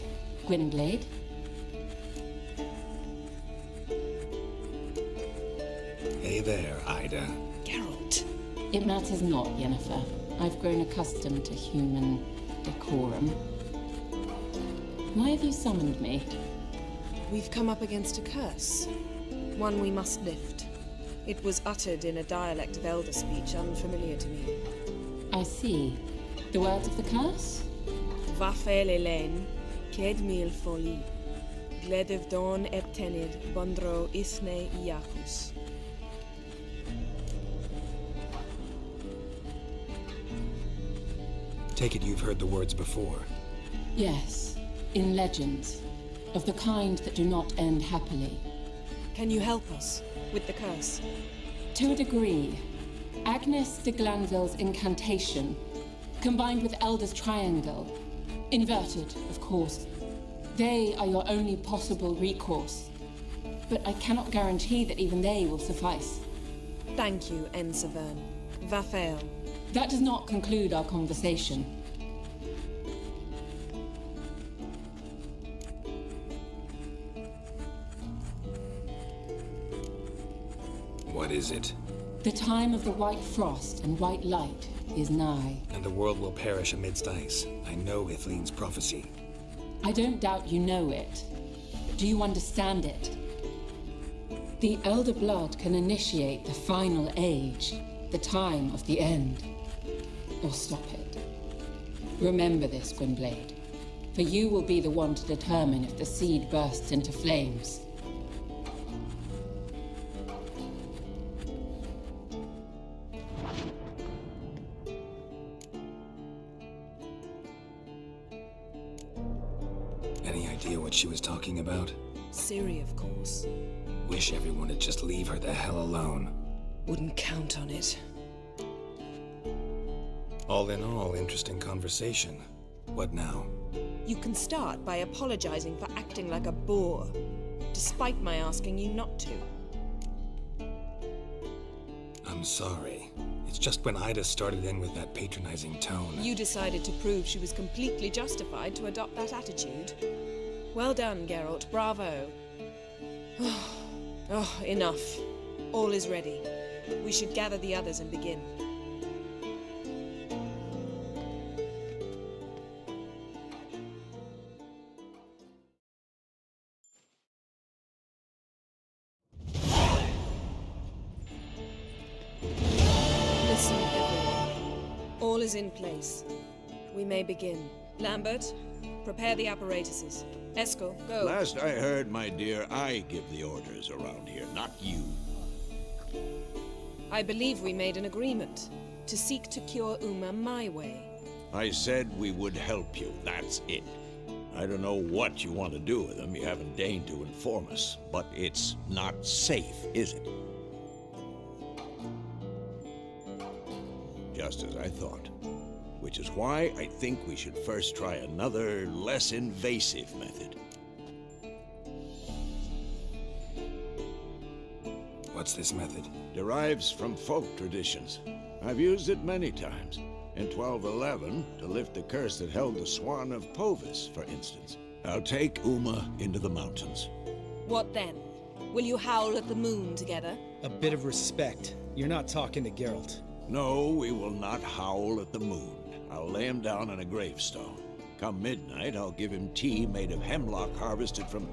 Gwynblade. Hey there, Ida. Geralt. It matters not, Yennefer. I've grown accustomed to human decorum. Why have you summoned me? We've come up against a curse. One we must lift. It was uttered in a dialect of Elder speech unfamiliar to me. I see. The words of the curse? Fail Elaine, Ked mil foli. Gledev don eptenid bondro isne iacus. Take it you've heard the words before. Yes, in legends. Of the kind that do not end happily. Can you help us with the curse? To a degree. Agnes de Glanville's incantation, combined with Elder's triangle, inverted, of course. They are your only possible recourse. But I cannot guarantee that even they will suffice. Thank you, Ensavern. Vafail. That does not conclude our conversation. What is it? The time of the white frost and white light is nigh. And the world will perish amidst ice. I know Ithleen's prophecy. I don't doubt you know it. Do you understand it? The Elder Blood can initiate the final age, the time of the end, or stop it. Remember this, Gwynblade, for you will be the one to determine if the seed bursts into flames. Any idea what she was talking about? Ciri, of course. Wish everyone would just leave her the hell alone. Wouldn't count on it. All in all, interesting conversation. What now? You can start by apologizing for acting like a boor, despite my asking you not to. I'm sorry. It's just when Ida started in with that patronizing tone. You decided to prove she was completely justified to adopt that attitude. Well done, Geralt. Bravo. Oh, enough. All is ready. We should gather the others and begin. Listen, everyone. All is in place. We may begin. Lambert, prepare the apparatuses. Eskel, go. Last I heard, my dear, I give the orders around here, not you. I believe we made an agreement to seek to cure Uma my way. I said we would help you, that's it. I don't know what you want to do with them, you haven't deigned to inform us, but it's not safe, is it? just as I thought. Which is why I think we should first try another, less invasive method. What's this method? Derives from folk traditions. I've used it many times. In 1211, to lift the curse that held the Swan of Povis, for instance. I'll take Uma into the mountains. What then? Will you howl at the moon together? A bit of respect. You're not talking to Geralt. No, we will not howl at the moon. I'll lay him down on a gravestone. Come midnight, I'll give him tea made of hemlock harvested from...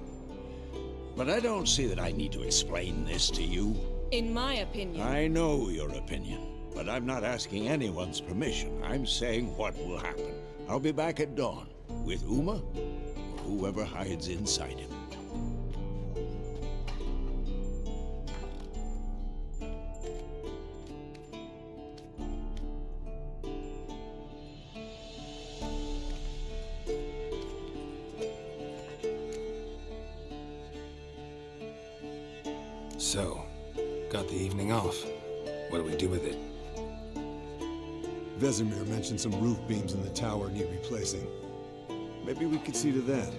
But I don't see that I need to explain this to you. In my opinion... I know your opinion, but I'm not asking anyone's permission. I'm saying what will happen. I'll be back at dawn, with Uma, or whoever hides inside him. So, got the evening off. What do we do with it? Vesemir mentioned some roof beams in the tower need replacing. Maybe we could see to that.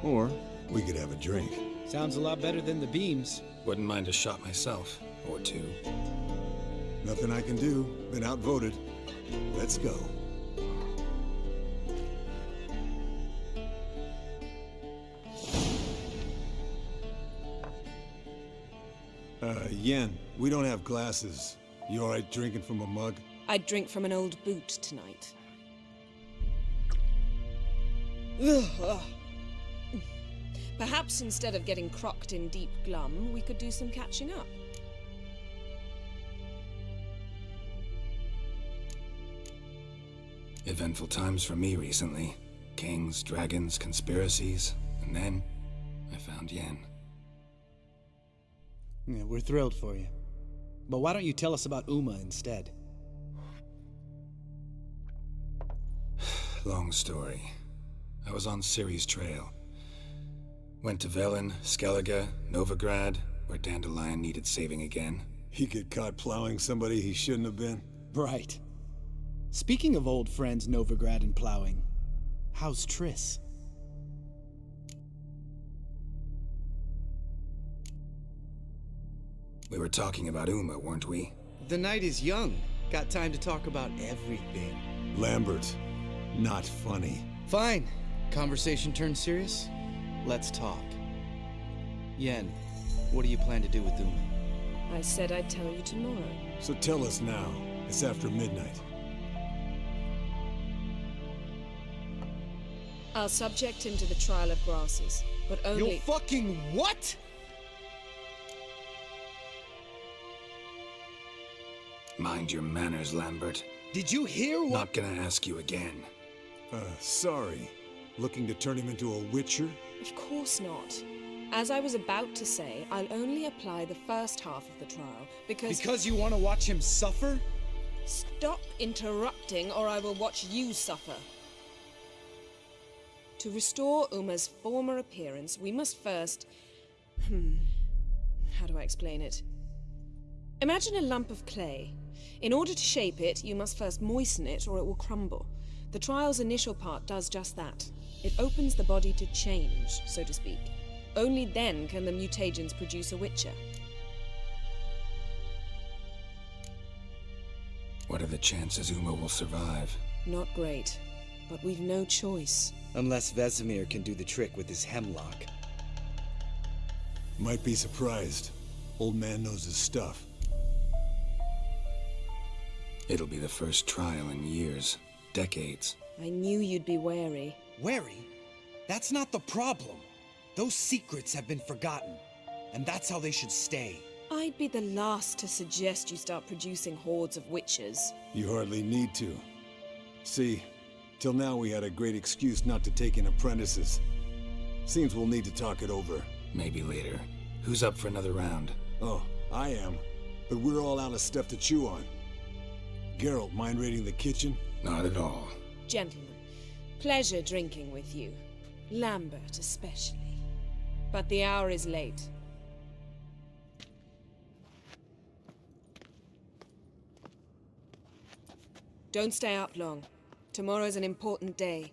Or we could have a drink. Sounds a lot better than the beams. Wouldn't mind a shot myself, or two. Nothing I can do. Been outvoted. Let's go. Yen, we don't have glasses. You alright drinking from a mug? I'd drink from an old boot tonight. Perhaps instead of getting crocked in deep glum, we could do some catching up. Eventful times for me recently. Kings, dragons, conspiracies, and then I found Yen. Yeah, we're thrilled for you. But why don't you tell us about Uma instead? Long story. I was on Ciri's trail. Went to Velen, Skellige, Novigrad, where Dandelion needed saving again. He get caught plowing somebody he shouldn't have been? Right. Speaking of old friends Novigrad and plowing, how's Triss? We were talking about Uma, weren't we? The night is young. Got time to talk about everything. Lambert, not funny. Fine. Conversation turned serious? Let's talk. Yen, what do you plan to do with Uma? I said I'd tell you tomorrow. So tell us now. It's after midnight. I'll subject him to the trial of grasses, but only— You fucking what?! Mind your manners, Lambert. Did you hear what— Not gonna ask you again. Sorry. Looking to turn him into a witcher? Of course not. As I was about to say, I'll only apply the first half of the trial, because— Because you want to watch him suffer? Stop interrupting, or I will watch you suffer. To restore Uma's former appearance, we must first— how do I explain it? Imagine a lump of clay. In order to shape it, you must first moisten it, or it will crumble. The trial's initial part does just that. It opens the body to change, so to speak. Only then can the mutagens produce a witcher. What are the chances Uma will survive? Not great, but we've no choice. Unless Vesemir can do the trick with his hemlock. Might be surprised. Old man knows his stuff. It'll be the first trial in years. Decades. I knew you'd be wary. Wary? That's not the problem. Those secrets have been forgotten, and that's how they should stay. I'd be the last to suggest you start producing hordes of witches. You hardly need to. See, till now we had a great excuse not to take in apprentices. Seems we'll need to talk it over. Maybe later. Who's up for another round? Oh, I am. But we're all out of stuff to chew on. Geralt, mind raiding the kitchen? Not at all. Gentlemen, pleasure drinking with you. Lambert especially. But the hour is late. Don't stay up long. Tomorrow's an important day.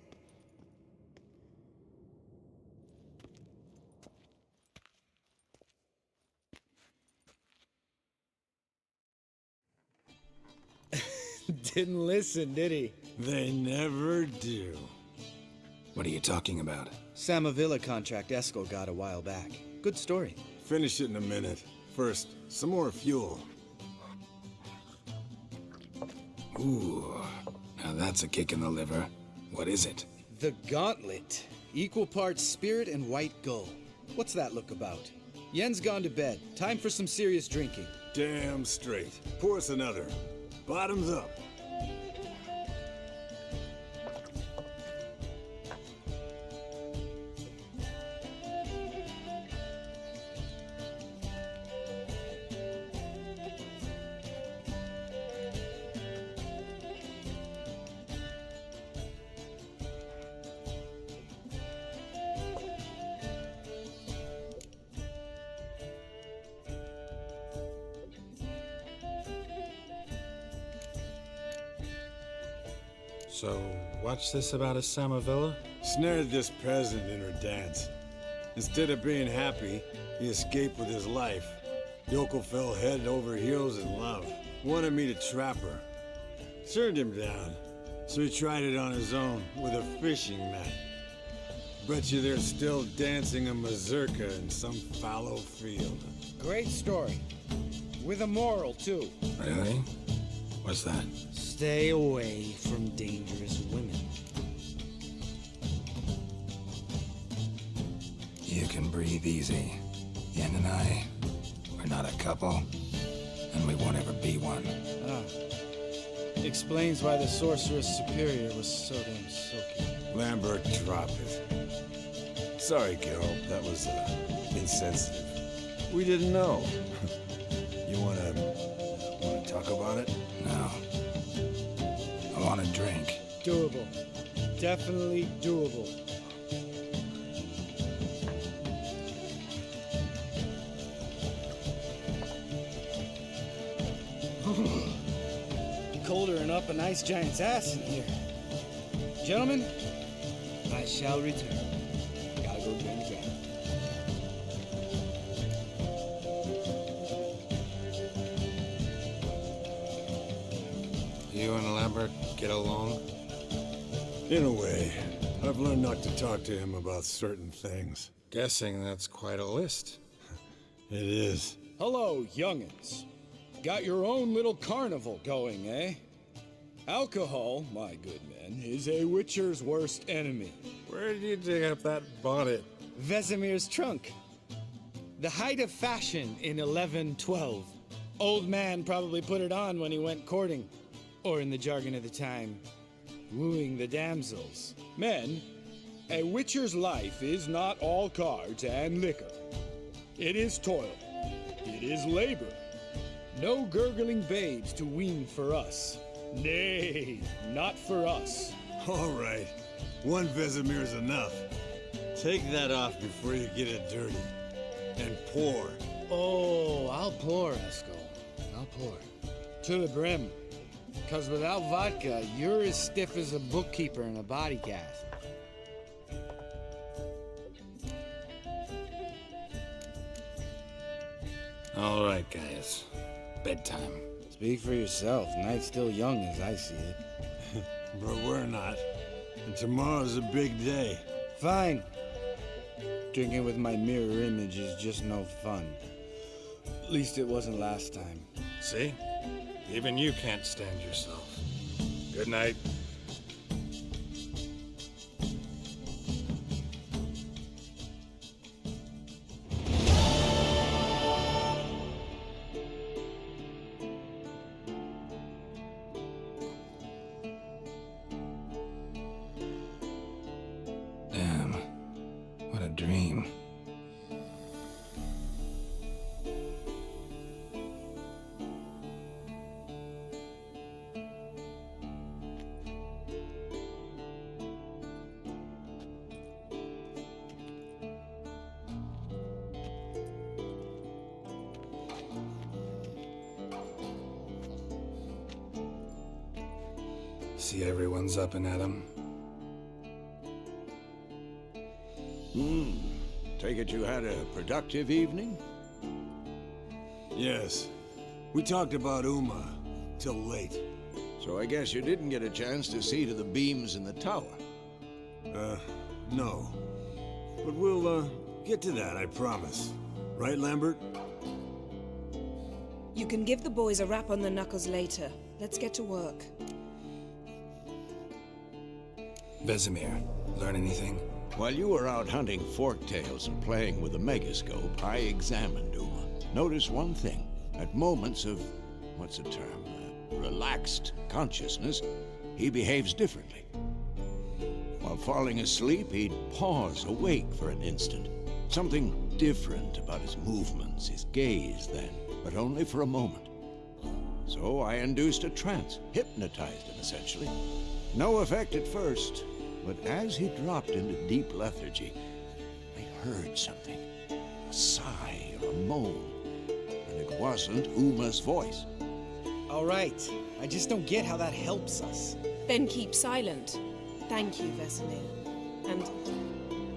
Didn't listen, did he? They never do. What are you talking about? Samavilla contract Eskel got a while back. Good story. Finish it in a minute. First, some more fuel. Ooh, now that's a kick in the liver. What is it? The Gauntlet. Equal parts spirit and white gull. What's that look about? Yen's gone to bed. Time for some serious drinking. Damn straight. Pour us another. Bottoms up. So, what's this about a Samavilla? Snared this peasant in her dance. Instead of being happy, he escaped with his life. Yoko fell head over heels in love. Wanted me to trap her. Turned him down. So he tried it on his own with a fishing net. Bet you they're still dancing a mazurka in some fallow field. Great story. With a moral, too. Really? What's that? Stay away from dangerous women. You can breathe easy. Yen and I, we're not a couple, and we won't ever be one. Ah. Explains why the Sorceress Superior was so damn silky. Lambert, drop it. Sorry, Carol, that was insensitive. We didn't know. You wanna talk about it? No. I want a drink. Doable. Definitely doable. Colder and up a nice giant's ass in here. Gentlemen, I shall return. Gotta go join the gang. You and Lambert get along? In a way. I've learned not to talk to him about certain things. Guessing that's quite a list. It is. Hello, young'uns. Got your own little carnival going, eh? Alcohol, my good men, is a witcher's worst enemy. Where did you dig up that bonnet? Vesemir's trunk. The height of fashion in 1112. Old man probably put it on when he went courting. Or in the jargon of the time, wooing the damsels. Men, a witcher's life is not all cards and liquor. It is toil. It is labor. No gurgling babes to wean for us. Nay, not for us. All right. One Vesemir's enough. Take that off before you get it dirty. And pour. Oh, I'll pour, Eskel. I'll pour. To the brim. Because without vodka, you're as stiff as a bookkeeper in a body cast. All right, guys. Bedtime. Speak for yourself. Night's still young as I see it. But we're not. And tomorrow's a big day. Fine. Drinking with my mirror image is just no fun. At least it wasn't last time. See? Even you can't stand yourself. Good night. Damn. What a dream. See everyone's up and at 'em. Take it you had a productive evening? Yes. We talked about Uma till late. So I guess you didn't get a chance to see to the beams in the tower. No. But we'll, get to that, I promise. Right, Lambert? You can give the boys a rap on the knuckles later. Let's get to work. Vesemir, learn anything? While you were out hunting forktails and playing with the megascope, I examined Uma. Notice one thing. At moments of, what's the term, relaxed consciousness, he behaves differently. While falling asleep, he'd pause awake for an instant. Something different about his movements, his gaze then, but only for a moment. So I induced a trance, hypnotized him essentially. No effect at first, but as he dropped into deep lethargy, I heard something. A sigh or a moan. And it wasn't Uma's voice. All right. I just don't get how that helps us. Then keep silent. Thank you, Vesemir. And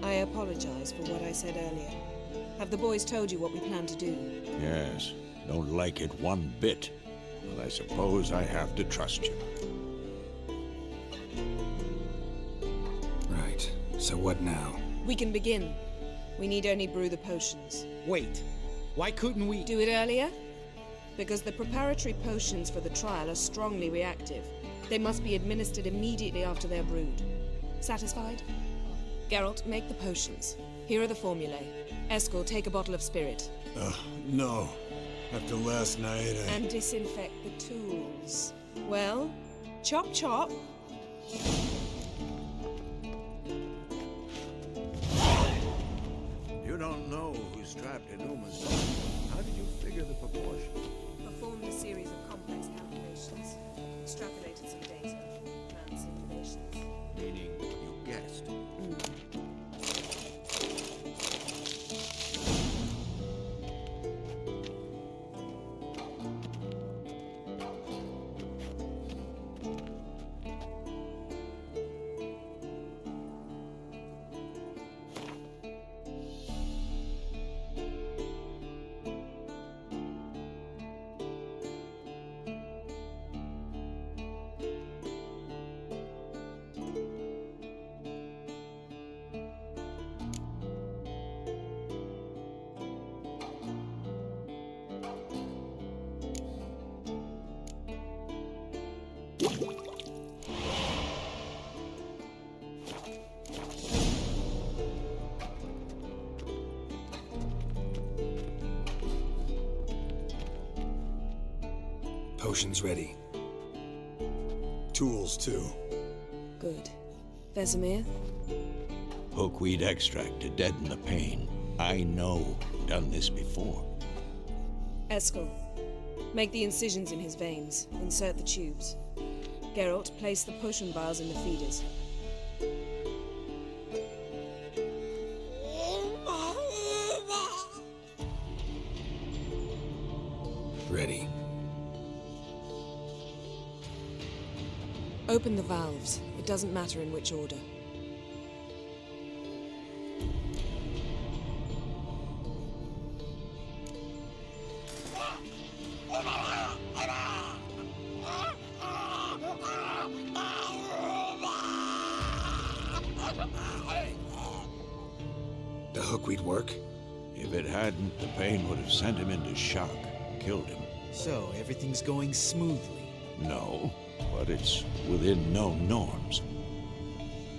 I apologize for what I said earlier. Have the boys told you what we plan to do? Yes, don't like it one bit. But I suppose I have to trust you. Right. So what now? We can begin. We need only brew the potions. Wait. Why couldn't we do it earlier? Because the preparatory potions for the trial are strongly reactive. They must be administered immediately after they're brewed. Satisfied? Geralt, make the potions. Here are the formulae. Eskel, take a bottle of spirit. No. After last night, And disinfect the tools. Well, chop chop. You don't know who's trapped in Uma's body. How did you figure the proportions? Performed a series of complex calculations. Extrapolated some data. Ran simulations. Meaning you guessed. Potions ready. Tools, too. Good. Vesemir? Hookweed extract to deaden the pain. I know. Done this before. Eskel, make the incisions in his veins. Insert the tubes. Geralt, place the potion vials in the feeders. Ready. Open the valves. It doesn't matter in which order. The hookweed work? If it hadn't, the pain would have sent him into shock, killed him. So, everything's going smoothly? No, but it's within known norms.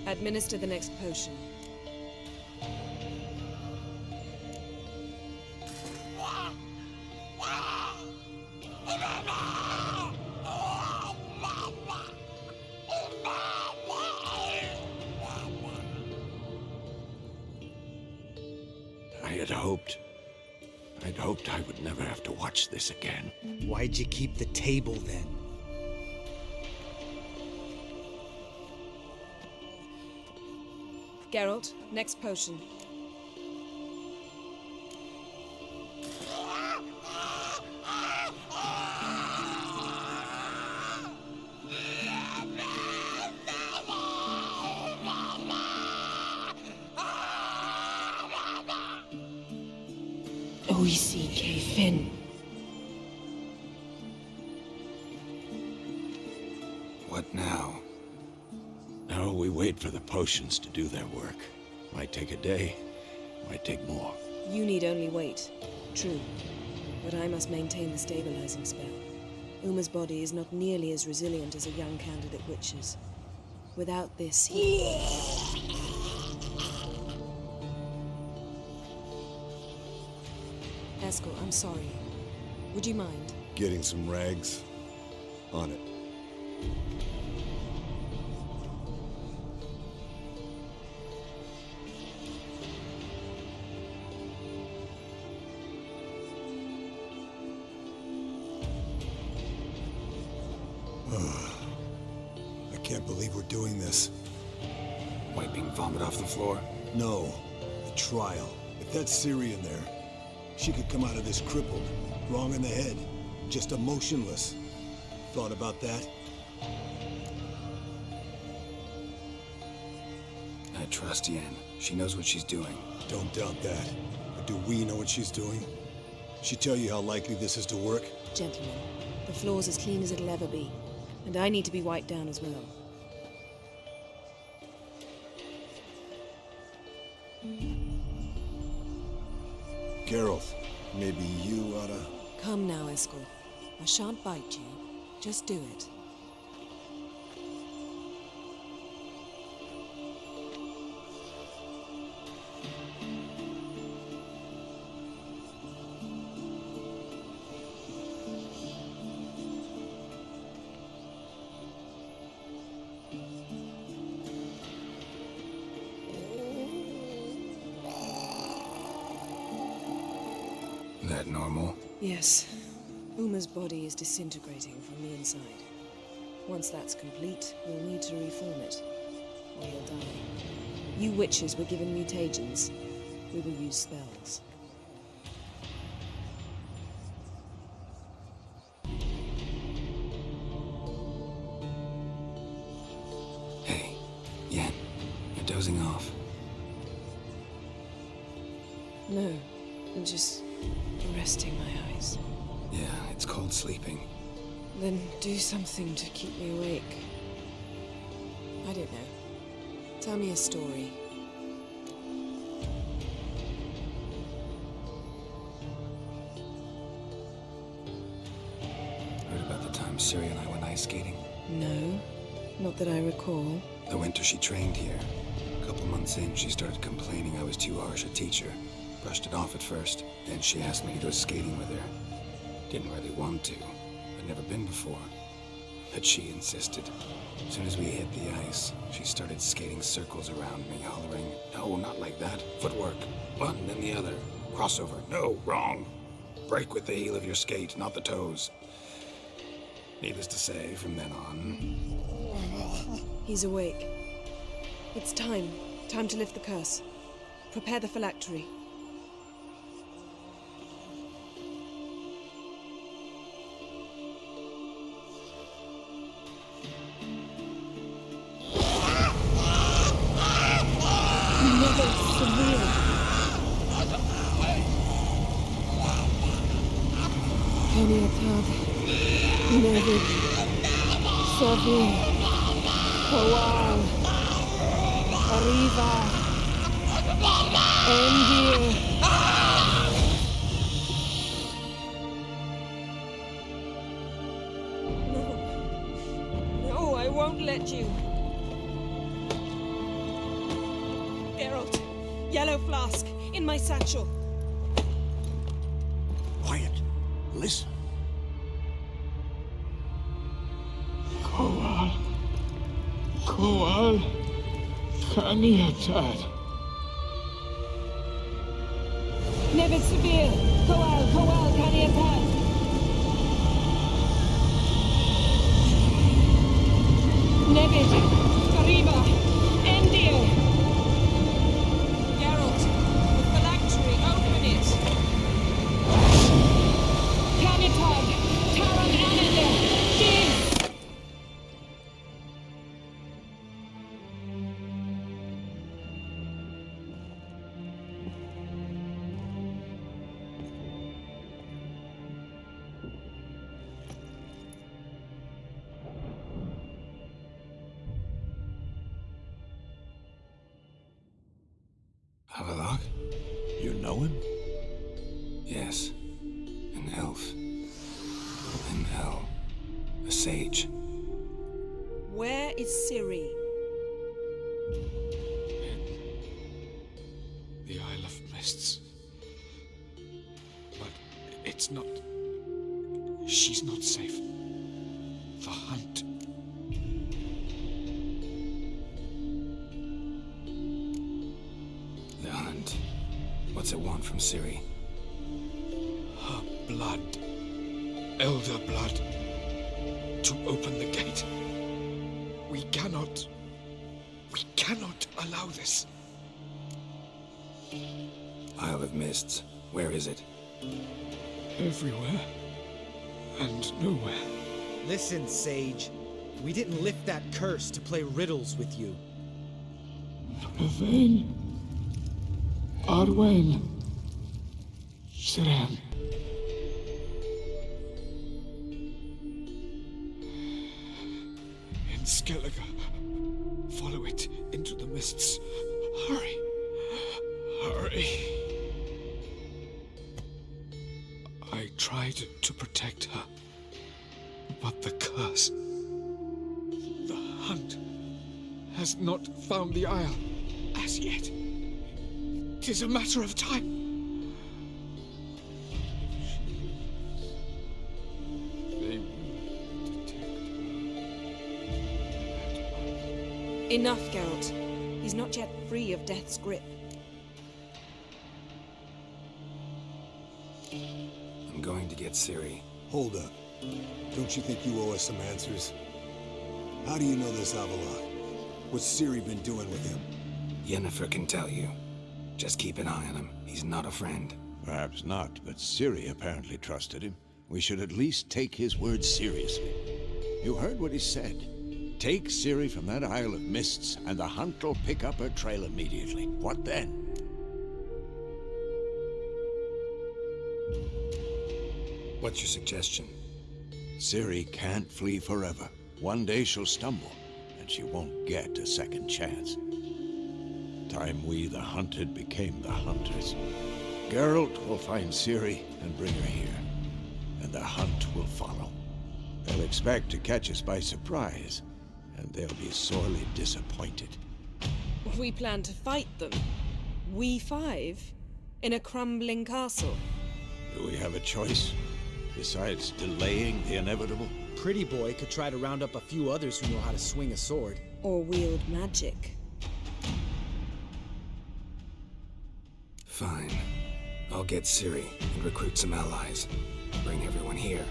Administer the next potion. I'd hoped I would never have to watch this again. Why'd you keep the table then? Geralt, next potion. Oisi K-Fin. What now? Now we wait for the potions to do their work. Might take a day, might take more. You need only wait. True. But I must maintain the stabilizing spell. Uma's body is not nearly as resilient as a young candidate witch's. Without this, he... Eskel, I'm sorry. Would you mind? Getting some rags. On it. I can't believe we're doing this. Wiping vomit off the floor? No. The trial. If that's Syrian there, she could come out of this crippled, wrong in the head, just emotionless. Thought about that? I trust Yen. She knows what she's doing. Don't doubt that. But do we know what she's doing? She tell you how likely this is to work? Gentlemen, the floor's as clean as it'll ever be. And I need to be wiped down as well. Geralt, maybe you oughta... Come now, Eskel. I shan't bite you. Just do it. That normal? Yes. Uma's body is disintegrating from the inside. Once that's complete, we'll need to reform it, or he'll die. You witches were given mutagens. We will use spells. Hey, Yen, you're dozing off. No, I'm just resting my eyes. Yeah, it's called sleeping. Then do something to keep me awake. I don't know. Tell me a story. Heard about the time Siri and I went ice skating? No, not that I recall. The winter she trained here. A couple months in, she started complaining I was too harsh a teacher. Brushed it off at first. Then she asked me to go skating with her. Didn't really want to. I'd never been before. But she insisted. As soon as we hit the ice, she started skating circles around me, hollering, "No, not like that. Footwork. One, then the other. Crossover. No, wrong. Break with the heel of your skate, not the toes." Needless to say, from then on... He's awake. It's time. Time to lift the curse. Prepare the phylactery. Nevid, Savi, Kowal, Arriva, Endir. No, I won't let you. Geralt, yellow flask, in my satchel. Quiet. Listen. Kowal, Kaniatad. Nevid Severe, Kowal, Kaniatad. Nevid, Arriba, Endir. Geralt, the phylactery, open it. Kaniatad, Taran Ananda, Dig. Avallac'h? You know him? Yes. An elf. An hell. A sage. Where is Ciri? The Isle of Mists. But it's not... She's not safe. The hunt. The hunt. What's it want from Ciri? Her blood. Elder blood. To open the gate. We cannot allow this. Isle of Mists. Where is it? Everywhere. And nowhere. Listen, Sage. We didn't lift that curse to play riddles with you. Elaine. Arwen. Siran. In Skellige. Follow it into the mists. Hurry. Hurry. I tried to protect her. But the curse... The hunt has not found the Isle as yet. 'Tis a matter of time. They will detect her. Enough, Geralt. He's not yet free of death's grip. I'm going to get Ciri. Hold up. Don't you think you owe us some answers? How do you know this Avallac'h? What's Ciri been doing with him? Yennefer can tell you. Just keep an eye on him. He's not a friend. Perhaps not, but Ciri apparently trusted him. We should at least take his words seriously. You heard what he said. Take Ciri from that Isle of Mists, and the hunt will pick up her trail immediately. What then? What's your suggestion? Ciri can't flee forever. One day she'll stumble, and she won't get a second chance. Time we, the hunted, became the hunters. Geralt will find Ciri and bring her here, and the hunt will follow. They'll expect to catch us by surprise, and they'll be sorely disappointed. We plan to fight them. We five? In a crumbling castle? Do we have a choice? Besides delaying the inevitable? Pretty Boy could try to round up a few others who know how to swing a sword. Or wield magic. Fine. I'll get Ciri and recruit some allies. Bring everyone here.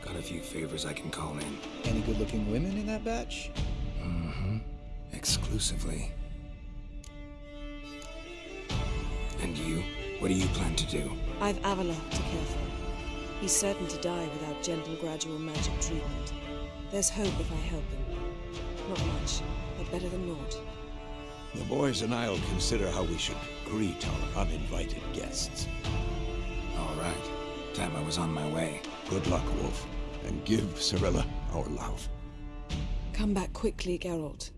Got a few favors I can call in. Any good-looking women in that batch? Mm-hmm. Exclusively. And you? What do you plan to do? I've Avallac'h to care for. He's certain to die without gentle, gradual magic treatment. There's hope if I help him. Not much, but better than naught. The boys and I'll consider how we should greet our uninvited guests. All right. Time I was on my way. Good luck, Wolf, and give Cirilla our love. Come back quickly, Geralt.